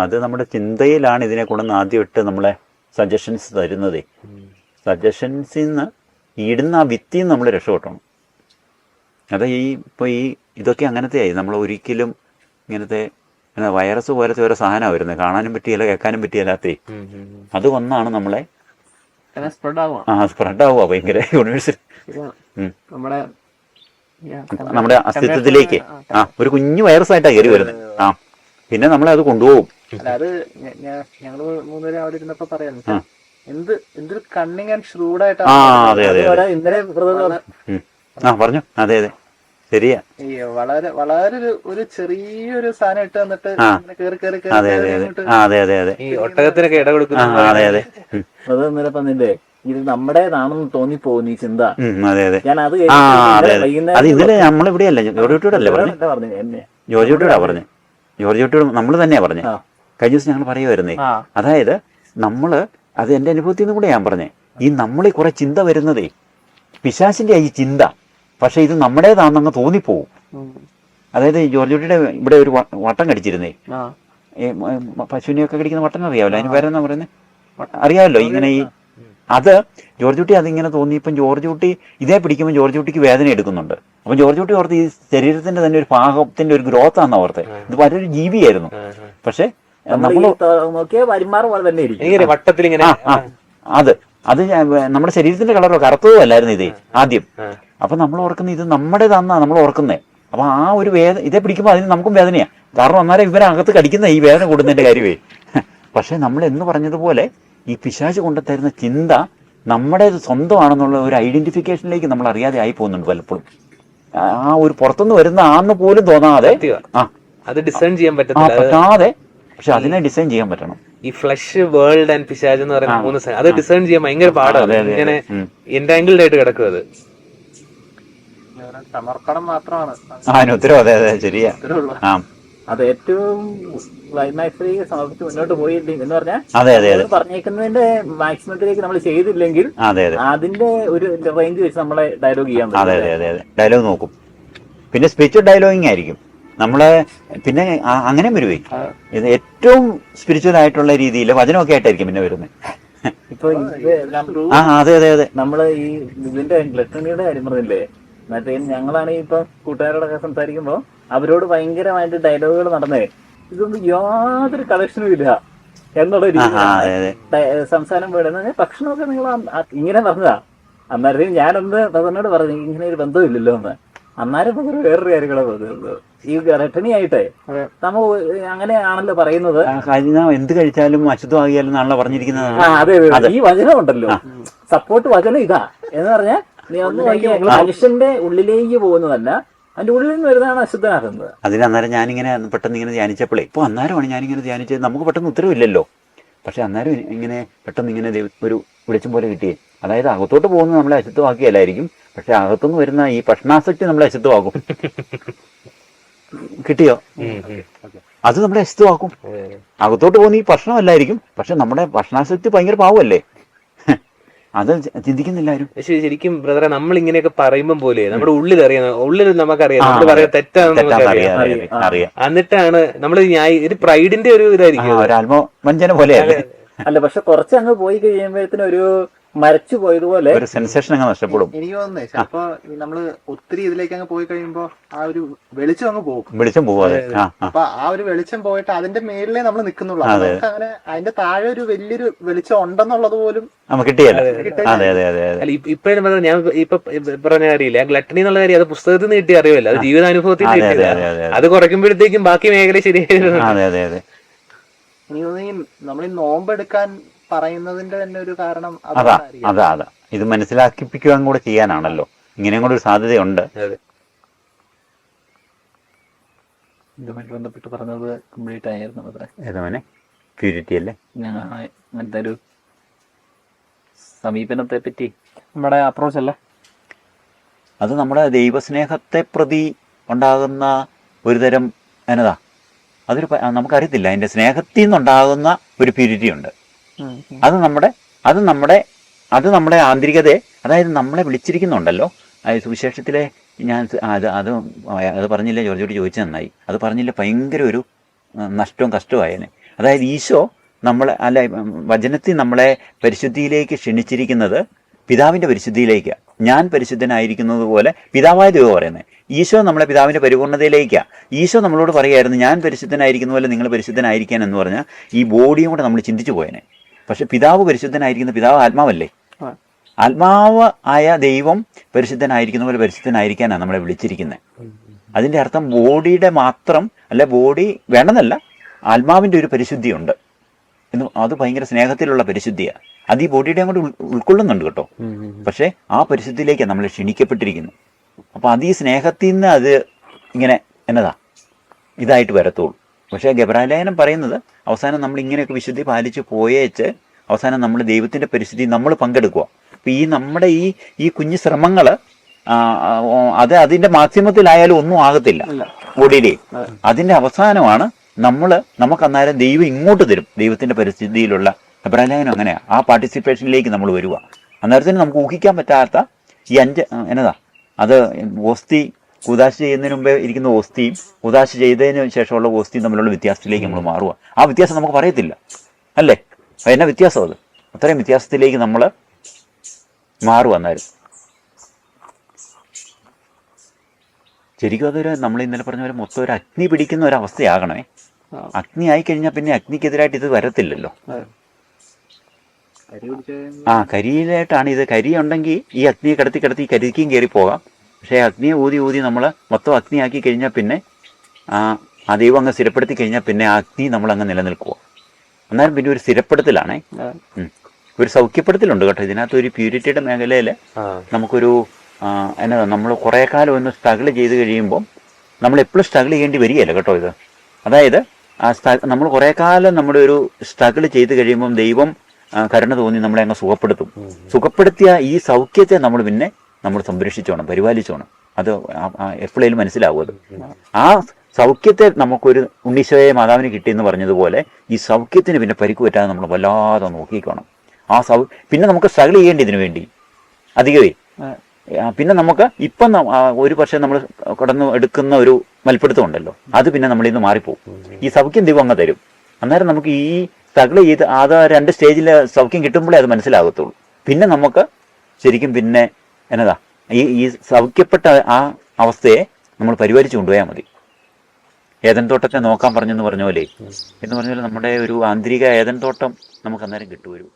അത് നമ്മുടെ ചിന്തയിലാണ് ഇതിനെ കൊണ്ടുവന്ന് ആദ്യമായിട്ട് നമ്മളെ സജഷൻസ് തരുന്നതേ. സജഷൻസിൽ നിന്ന് ഇടുന്ന ആ വിത്തിൽ നിന്ന് നമ്മൾ രക്ഷപ്പെട്ടണം. അത് ഇപ്പോൾ ഇതൊക്കെ അങ്ങനത്തെ ആയി. നമ്മൾ ഒരിക്കലും ഇങ്ങനത്തെ വൈറസ് പോലത്തെ ഓരോ സാധനമാണ് വരുന്നത്. കാണാനും പറ്റിയല്ല കേൾക്കാനും പറ്റിയല്ലാത്തേ. അത് വന്നാണ് നമ്മളെ സ്പ്രെഡ് ആവുക ഭയങ്കര യൂണിവേഴ്സിറ്റി നമ്മുടെ അസ്തിത്വത്തിലേക്ക് ഒരു കുഞ്ഞു വൈറസായിട്ടാണ് കയറി വരുന്നത്. പിന്നെ നമ്മളെ അത് കൊണ്ടുപോകും. അത് ഞങ്ങള് മൂന്നുപേരും അവിടെ ഇരുന്നപ്പോ പറയാം എന്തൊരു കണ്ണിങ് ആൻഡ് ഷ്രൂഡ് ആയിട്ടാണ് ഇന്നലെ പറഞ്ഞു. അതെ അതെ ശരിയാ. വളരെ വളരെ ഒരു ചെറിയൊരു സാധനം ഇട്ട് തന്നിട്ട് അതെ അതെ അതെ അതെ അതെ ഈ ഒട്ടകത്തിനൊക്കെ ഇട കൊടുക്കുന്നു. അതെ അതെ അത് ഇന്നലെ പറഞ്ഞില്ലേ ഇത് നമ്മുടേതാണെന്ന് തോന്നിപ്പോകുന്നു ഈ ചിന്ത. അതെ അതെ ഞാൻ അത് അത് ഇന്നലെ നമ്മളിവിടെയല്ല ജോർജിയോടല്ലേ പറഞ്ഞു. ജോർജിയോടാ പറഞ്ഞു. ജോർജിയോട് നമ്മൾ തന്നെയാ പറഞ്ഞു. കഴിഞ്ഞ ദിവസം ഞങ്ങൾ പറയുമായിരുന്നേ. അതായത് നമ്മള് അത് എൻ്റെ അനുഭവത്തിൽ നിന്നും കൂടെ ഞാൻ പറഞ്ഞേ. ഈ നമ്മളീ കുറെ ചിന്ത വരുന്നതേ പിശാചിന്റെ ഈ ചിന്ത. പക്ഷെ ഇത് നമ്മുടേതാണെന്നങ്ങ് തോന്നിപ്പോവും. അതായത് ജോർജിയുടെ ഇവിടെ ഒരു വട്ടം കടിച്ചിരുന്നേ. പശുവിനെയൊക്കെ കടിക്കുന്ന വട്ടം അറിയാമല്ലോ. അതിന് പേരെന്നാ പറയുന്നത് അറിയാമല്ലോ. ഇങ്ങനെ അത് ജോർജ് കുട്ടി അതിങ്ങനെ തോന്നിയപ്പം ജോർജ് കുട്ടി ഇതേ പിടിക്കുമ്പോൾ ജോർജ് കുട്ടിക്ക് വേദന എടുക്കുന്നുണ്ട്. അപ്പം ജോർജ് കുട്ടി ഓർത്ത് ഈ ശരീരത്തിന്റെ തന്നെ ഒരു ഭാഗത്തിന്റെ ഒരു ഗ്രോത്ത് ആണെന്ന് ഓർത്ത്. ഇത് വലിയൊരു ജീവിയായിരുന്നു. പക്ഷെ അത് നമ്മുടെ ശരീരത്തിന്റെ കളറോ കറുത്തതും അല്ലായിരുന്നു ഇതേ ആദ്യം. അപ്പൊ നമ്മൾ ഓർക്കുന്നത് ഇത് നമ്മുടേതാന്നാ നമ്മൾ ഓർക്കുന്നേ. അപ്പൊ ആ ഒരു വേദന ഇതേ പിടിക്കുമ്പോൾ അതിന് നമുക്കും വേദനയാ. കാരണം അന്നേരം ഇവരകത്ത് കടിക്കുന്ന ഈ വേദന കൂടുന്നതിന്റെ കാര്യമേ. പക്ഷെ നമ്മൾ എന്ന് പറഞ്ഞതുപോലെ ഈ പിശാച് കൊണ്ടുതരുന്ന ചിന്ത നമ്മുടേത് സ്വന്തമാണെന്നുള്ള ഒരു ഐഡന്റിഫിക്കേഷനിലേക്ക് നമ്മൾ അറിയാതെ ആയി പോകുന്നുണ്ട് പലപ്പോഴും. ആ ഒരു പുറത്തുനിന്ന് വരുന്ന ആന്ന് പോലും തോന്നാതെ അത് ഡിസൈൻ ചെയ്യാൻ പറ്റാതെ. പക്ഷെ അതിനെ ഡിസൈൻ ചെയ്യാൻ പറ്റണം. ഈ ഫ്ലഷ് വേൾഡ് ആൻഡ് പിശാച് എന്ന് പറയുന്ന മൂന്ന് അത് ഡിസൈൻ ചെയ്യാൻ ഭയങ്കര പാടാണ്. ഇങ്ങനെ എൻടാങ്കിൾഡ് ആയിട്ട് കിടക്കും. അത് സമർപ്പണം മാത്രമാണ് ഉത്തരവ്. അതെ അതെ ശരിയാ. അത് ഏറ്റവും ക്ലൈമാക്സിൽ സമർപ്പിച്ച് മുന്നോട്ട് പോയില്ലേ എന്ന് പറഞ്ഞാൽ പറഞ്ഞേക്കുന്നതിന്റെ മാക്സിമത്തിലേക്ക് നമ്മൾ ചെയ്തില്ലെങ്കിൽ അതിന്റെ ഒരു റേഞ്ച് വെച്ച് നമ്മളെ ഡയലോഗ് ചെയ്യാൻ പറ്റും. അതെ അതെ അതെ അതെ ഡയലോഗ് നോക്കും. പിന്നെ സ്പിരിച്വൽ ഡയലോഗിങ് ആയിരിക്കും നമ്മളെ. പിന്നെ അങ്ങനെ വരുവേ ഇത് ഏറ്റവും സ്പിരിച്വൽ ആയിട്ടുള്ള രീതിയിൽ വചനമൊക്കെ ആയിട്ടായിരിക്കും പിന്നെ വരുന്നത്. ഇപ്പൊ അതെ അതെ അതെ നമ്മള് ഈ ഇതിന്റെ ഗ്ലട്ടണിയുടെ കാര്യം പറഞ്ഞില്ലേ. മറ്റേ ഞങ്ങളാണെങ്കിൽ ഇപ്പൊ കൂട്ടുകാരോടൊക്കെ സംസാരിക്കുമ്പോ അവരോട് ഭയങ്കരമായിട്ട് ഡയലോഗുകൾ നടന്നേ. ഇതൊന്നും യാതൊരു കണക്ഷനും ഇല്ല. എന്നുള്ള ഒരു അതെ അതെ സംസാരം വേണമെന്ന് ഭക്ഷണമൊക്കെ നിങ്ങൾ ഇങ്ങനെ പറഞ്ഞതാ. അന്നേരത്തേക്ക് ഞാനൊന്ന് ബദറിനോട് പറഞ്ഞു ഇങ്ങനെ ഒരു ബന്ധമില്ലല്ലോ എന്ന്. അന്നേരം ബദർ വേറൊരു കാര്യങ്ങളെ പറഞ്ഞത് ഈ ഗർഭിണിയായിട്ടേ നമ്മൾ അങ്ങനെയാണല്ലോ പറയുന്നത്. എന്ത് കഴിച്ചാലും അശുദ്ധമാകിയാലും എന്നാണല്ലോ പറഞ്ഞിരിക്കുന്നത്. അതെ ഈ വചനം ഉണ്ടല്ലോ, സപ്പോർട്ട് വചനം ഇതാ എന്ന് പറഞ്ഞാൽ നീ ഒന്ന് മനുഷ്യന്റെ ഉള്ളിലേക്ക് പോകുന്നതല്ല, അതിന്റെ ഉള്ളിൽ നിന്ന് വരുന്നതാണ് അശുദ്ധമാകുന്നത്. അതിന് അന്നേരം ഞാനിങ്ങനെ പെട്ടെന്ന് ഇങ്ങനെ ധ്യാനിച്ചപ്പോഴേ ഇപ്പോൾ അന്നേരമാണ് ഞാനിങ്ങനെ ധ്യാനിച്ചത്. നമുക്ക് പെട്ടെന്ന് ഉത്തരവില്ലല്ലോ, പക്ഷെ അന്നേരം ഇങ്ങനെ പെട്ടെന്ന് ഇങ്ങനെ ഒരു വെളിച്ചം പോലെ കിട്ടിയേ. അതായത് അകത്തോട്ട് പോകുന്നത് നമ്മളെ അശുദ്ധമാക്കിയല്ലായിരിക്കും, പക്ഷെ അകത്തുനിന്ന് വരുന്ന ഈ ഭക്ഷണാസക്തി നമ്മളെ അശുദ്ധമാക്കും. കിട്ടിയോ? അത് നമ്മളെ അശുദ്ധമാക്കും. അകത്തോട്ട് പോകുന്ന ഈ ഭക്ഷണമല്ലായിരിക്കും, പക്ഷെ നമ്മുടെ ഭക്ഷണാസക്തി ഭയങ്കര പാവമല്ലേ, അത് ചിന്തിക്കുന്നില്ല ആരും. പക്ഷെ ശരിക്കും ബ്രദറെ നമ്മൾ ഇങ്ങനെയൊക്കെ പറയുമ്പോൾ പോലെ നമ്മുടെ ഉള്ളിൽ ഉള്ളിൽ നമുക്കറിയാം നമ്മൾ പറയാ തെറ്റാണെന്ന് അറിയാം. എന്നിട്ടാണ് നമ്മൾ ഒരു പ്രൈഡിന്റെ ഒരു ഇതായിരിക്കും, ഒരു ആത്മവഞ്ചന പോലെയല്ലേ. അല്ല പക്ഷെ കുറച്ച് അങ്ങ് പോയി കഴിയുമ്പോഴത്തേനും ഒരു മരച്ചു പോയതുപോലെ ഒരു സെൻസേഷൻ അങ്ങ് നഷ്ടപ്പെടും. എനിക്ക് തോന്നുന്നേ ചിലപ്പോ നമ്മള് ഒത്തിരി ഇതിലേക്ക് അങ്ങ് പോയി കഴിയുമ്പോ ആ ഒരു വെളിച്ചം അങ്ങ് പോകും. വെളിച്ചം പോവാതെ അപ്പൊ ആ ഒരു വെളിച്ചം പോയിട്ട് അതിന്റെ മേളിലേ നമ്മൾ നിൽക്കുന്നുള്ളൂ. നമുക്ക് അങ്ങനെ അതിന്റെ താഴെ ഒരു വലിയൊരു വെളിച്ചം ഉണ്ടെന്നുള്ളത് പോലും നമുക്ക് കിട്ടിയല്ല. അതെ അതെ അതെ. അല്ല ഇപ്പഴും ഞാൻ ഇപ്പൊ പറഞ്ഞ അറിയില്ല, ഗ്ലട്ടണി എന്നുള്ള കാര്യം അത് പുസ്തകത്തിൽ നിന്ന് കിട്ടിയ അറിവില്ല, അത് ജീവിതാനുഭവത്തിൽ നിന്ന് കിട്ടിയതാണ്. അത് കുറയ്ക്കുമ്പോഴത്തേക്കും ബാക്കി മേഖല ശരിയായിരുന്നു. അതെ അതെ അതെ. എനിക്ക് തോന്നുന്നു നമ്മൾ ഈ നോമ്പെടുക്കാൻ പറയുന്നതിന്റെ തന്നെ ഒരു കാരണം അതാ. ഇത് മനസ്സിലാക്കിപ്പിക്കുവാൻ കൂടെ ചെയ്യാനാണല്ലോ, ഇങ്ങനെയും കൂടെ ഒരു സാധ്യതയുണ്ട്. ഇതുമായിട്ട് ബന്ധപ്പെട്ട് പറഞ്ഞത് കംപ്ലീറ്റ് ആയിരുന്നു അത്രേ. ഏതവനെ പ്യൂരിറ്റി അല്ലേ, അങ്ങനത്തെ ഒരു സമീപനത്തെ പറ്റി നമ്മുടെ അപ്രോച്ച് അല്ലേ, അത് നമ്മുടെ ദൈവസ്നേഹത്തെ പ്രതി ഉണ്ടാകുന്ന ഒരു തരം എന്നതാ, അതൊരു നമുക്കറിയത്തില്ല. അതിന്റെ സ്നേഹത്തിൽ നിന്നുണ്ടാകുന്ന ഒരു പ്യൂരിറ്റി ഉണ്ട്. അത് നമ്മുടെ ആന്തരികതയെ, അതായത് നമ്മളെ വിളിച്ചിരിക്കുന്നുണ്ടല്ലോ. അതായത് സുവിശേഷത്തിലെ ഞാൻ അത് പറഞ്ഞില്ല, ജോർജോട് ചോദിച്ചു നന്നായി. അത് പറഞ്ഞില്ല, ഭയങ്കര ഒരു നഷ്ടവും കഷ്ടമായേനെ. അതായത് ഈശോ വചനത്തിൽ നമ്മളെ പരിശുദ്ധിയിലേക്ക് ക്ഷണിച്ചിരിക്കുന്നത് പിതാവിന്റെ പരിശുദ്ധിയിലേക്കാണ്. ഞാൻ പരിശുദ്ധനായിരിക്കുന്നത് പോലെ പിതാവായ ദൈവം പറയുന്നത്. ഈശോ നമ്മളെ പിതാവിന്റെ പരിപൂർണതയിലേക്കാണ്. ഈശോ നമ്മളോട് പറയായിരുന്നു ഞാൻ പരിശുദ്ധനായിരിക്കുന്ന പോലെ നിങ്ങൾ പരിശുദ്ധനായിരിക്കാൻ എന്ന് പറഞ്ഞാൽ ഈ ബോഡിയും കൂടെ നമ്മൾ ചിന്തിച്ചു പോയനെ. പക്ഷെ പിതാവ് പരിശുദ്ധനായിരിക്കുന്ന പിതാവ് ആത്മാവല്ലേ, ആത്മാവ് ആയ ദൈവം പരിശുദ്ധനായിരിക്കുന്ന പോലെ പരിശുദ്ധനായിരിക്കാനാണ് നമ്മളെ വിളിച്ചിരിക്കുന്നത്. അതിന്റെ അർത്ഥം ബോഡിയുടെ മാത്രം അല്ല, ബോഡി വേണമെന്നല്ല, ആത്മാവിന്റെ ഒരു പരിശുദ്ധിയുണ്ട് എന്ന്. അത് ഭയങ്കര സ്നേഹത്തിലുള്ള പരിശുദ്ധിയാണ്. അത് ഈ ബോഡിയുടെ അങ്ങോട്ട് ഉൾക്കൊള്ളുന്നുണ്ട് കേട്ടോ. പക്ഷെ ആ പരിശുദ്ധിയിലേക്കാണ് നമ്മൾ ക്ഷണിക്കപ്പെട്ടിരിക്കുന്നത്. അപ്പൊ അത് ഈ സ്നേഹത്തിൽ നിന്ന് അത് ഇങ്ങനെ ഇതായിട്ട് വരത്തുള്ളൂ. പക്ഷേ ഗബ്രാലേഖനം പറയുന്നത് അവസാനം നമ്മൾ ഇങ്ങനെയൊക്കെ വിശുദ്ധി പാലിച്ച് പോയേച്ച് അവസാനം നമ്മൾ ദൈവത്തിന്റെ പരിശുദ്ധി നമ്മൾ പങ്കെടുക്കുക. അപ്പൊ നമ്മുടെ ഈ കുഞ്ഞു ശ്രമങ്ങൾ അതിന്റെ മാക്സിമത്തിലായാലും ഒന്നും ആകത്തില്ല ബോഡിയിലെ. അതിന്റെ അവസാനമാണ് നമുക്ക് അന്നേരം ദൈവം ഇങ്ങോട്ട് തരും. ദൈവത്തിന്റെ പരിസ്ഥിതിയിലുള്ള ഗബ്രാലേഖനം അങ്ങനെയാ, ആ പാർട്ടിസിപ്പേഷനിലേക്ക് നമ്മൾ വരിക. അന്നേരത്തിന് നമുക്ക് ഊഹിക്കാൻ പറ്റാത്ത ഈ അത് ഓസ്തി കൂദാശ ചെയ്യുന്നതിന് മുമ്പേ ഇരിക്കുന്ന ഓസ്തിയും കൂദാശ ചെയ്തതിന് ശേഷമുള്ള ഓസ്തിയും തമ്മിലുള്ള വ്യത്യാസത്തിലേക്ക് നമ്മൾ മാറുക. ആ വ്യത്യാസം നമുക്ക് പറയത്തില്ല അല്ലേ, എന്നാ വ്യത്യാസം അത്. അത്രയും വ്യത്യാസത്തിലേക്ക് നമ്മൾ മാറുക. അന്നേരം ശരിക്കും അതൊരു നമ്മൾ ഇന്നലെ പറഞ്ഞ പോലെ മൊത്തം ഒരു അഗ്നി പിടിക്കുന്ന ഒരവസ്ഥയാകണമേ. അഗ്നി ആയിക്കഴിഞ്ഞാൽ പിന്നെ അഗ്നിക്കെതിരായിട്ട് ഇത് വരത്തില്ലല്ലോ. കരിയിലായിട്ടാണ് ഇത്. കരി ഉണ്ടെങ്കിൽ ഈ അഗ്നിയെ കിടത്തി കരിക്കും കയറി പോകാം. പക്ഷേ അഗ്നിയെ ഊതി നമ്മൾ മൊത്തം അഗ്നിയാക്കി കഴിഞ്ഞാൽ പിന്നെ ആ ദൈവം അങ്ങ് സ്ഥിരപ്പെടുത്തി കഴിഞ്ഞാൽ പിന്നെ ആ അഗ്നി നമ്മളങ്ങ് നിലനിൽക്കുക. എന്നാലും പിന്നെ ഒരു സ്ഥിരപ്പെടുത്തലാണേ, ഒരു സൗഖ്യപ്പെടുത്തലുണ്ട് കേട്ടോ ഇതിനകത്ത്. ഒരു പ്യൂരിറ്റിയുടെ മേഖലയിൽ നമുക്കൊരു നമ്മൾ കുറേ കാലം ഒന്ന് സ്ട്രഗിൾ ചെയ്ത് കഴിയുമ്പോൾ നമ്മൾ എപ്പോഴും സ്ട്രഗിൾ ചെയ്യേണ്ടി വരികയല്ല കേട്ടോ ഇത്. അതായത് നമ്മൾ കുറേ കാലം നമ്മുടെ ഒരു സ്ട്രഗിൾ ചെയ്ത് കഴിയുമ്പം ദൈവം കരുണ തോന്നി നമ്മളെ അങ്ങ് സുഖപ്പെടുത്തിയ ഈ സൗഖ്യത്തെ നമ്മൾ സംരക്ഷിച്ചോണം, പരിപാലിച്ചോണം. അത് എപ്പോഴേലും മനസ്സിലാവും അത്. ആ സൗഖ്യത്തെ നമുക്കൊരു ഉണ്ണീശോയെ മാതാവിന് കിട്ടിയെന്ന് പറഞ്ഞതുപോലെ ഈ സൗഖ്യത്തിന് പിന്നെ പരിക്ക് പറ്റാതെ നമ്മൾ വല്ലാതെ നോക്കിക്കണം. പിന്നെ നമുക്ക് സ്ട്രഗിൾ ചെയ്യേണ്ടി ഇതിനു വേണ്ടി അധികമേ. പിന്നെ നമുക്ക് ഇപ്പം ഒരു പക്ഷേ നമ്മൾ കടന്നു എടുക്കുന്ന ഒരു മൽപ്പിടുത്തം ഉണ്ടല്ലോ, അത് പിന്നെ നമ്മളിൽ നിന്ന് മാറിപ്പോകും. ഈ സൗഖ്യം ദൈവം അങ്ങ് തരും. അന്നേരം നമുക്ക് ഈ സ്ട്രഗിൾ ചെയ്ത് അത് 2 സ്റ്റേജിൽ സൗഖ്യം കിട്ടുമ്പോഴേ അത് മനസ്സിലാകത്തുള്ളൂ. പിന്നെ നമുക്ക് ശരിക്കും പിന്നെ ഈ സൗഖ്യപ്പെട്ട ആ അവസ്ഥയെ നമ്മൾ പരിപാലിച്ചു കൊണ്ടുപോയാൽ മതി. ഏതൻ തോട്ടത്തെ നോക്കാൻ പറഞ്ഞെന്ന് പറഞ്ഞ പോലെ എന്ന് പറഞ്ഞ പോലെ നമ്മുടെ ഒരു ആന്തരിക ഏതൻ തോട്ടം നമുക്ക് അന്നേരം കിട്ടും.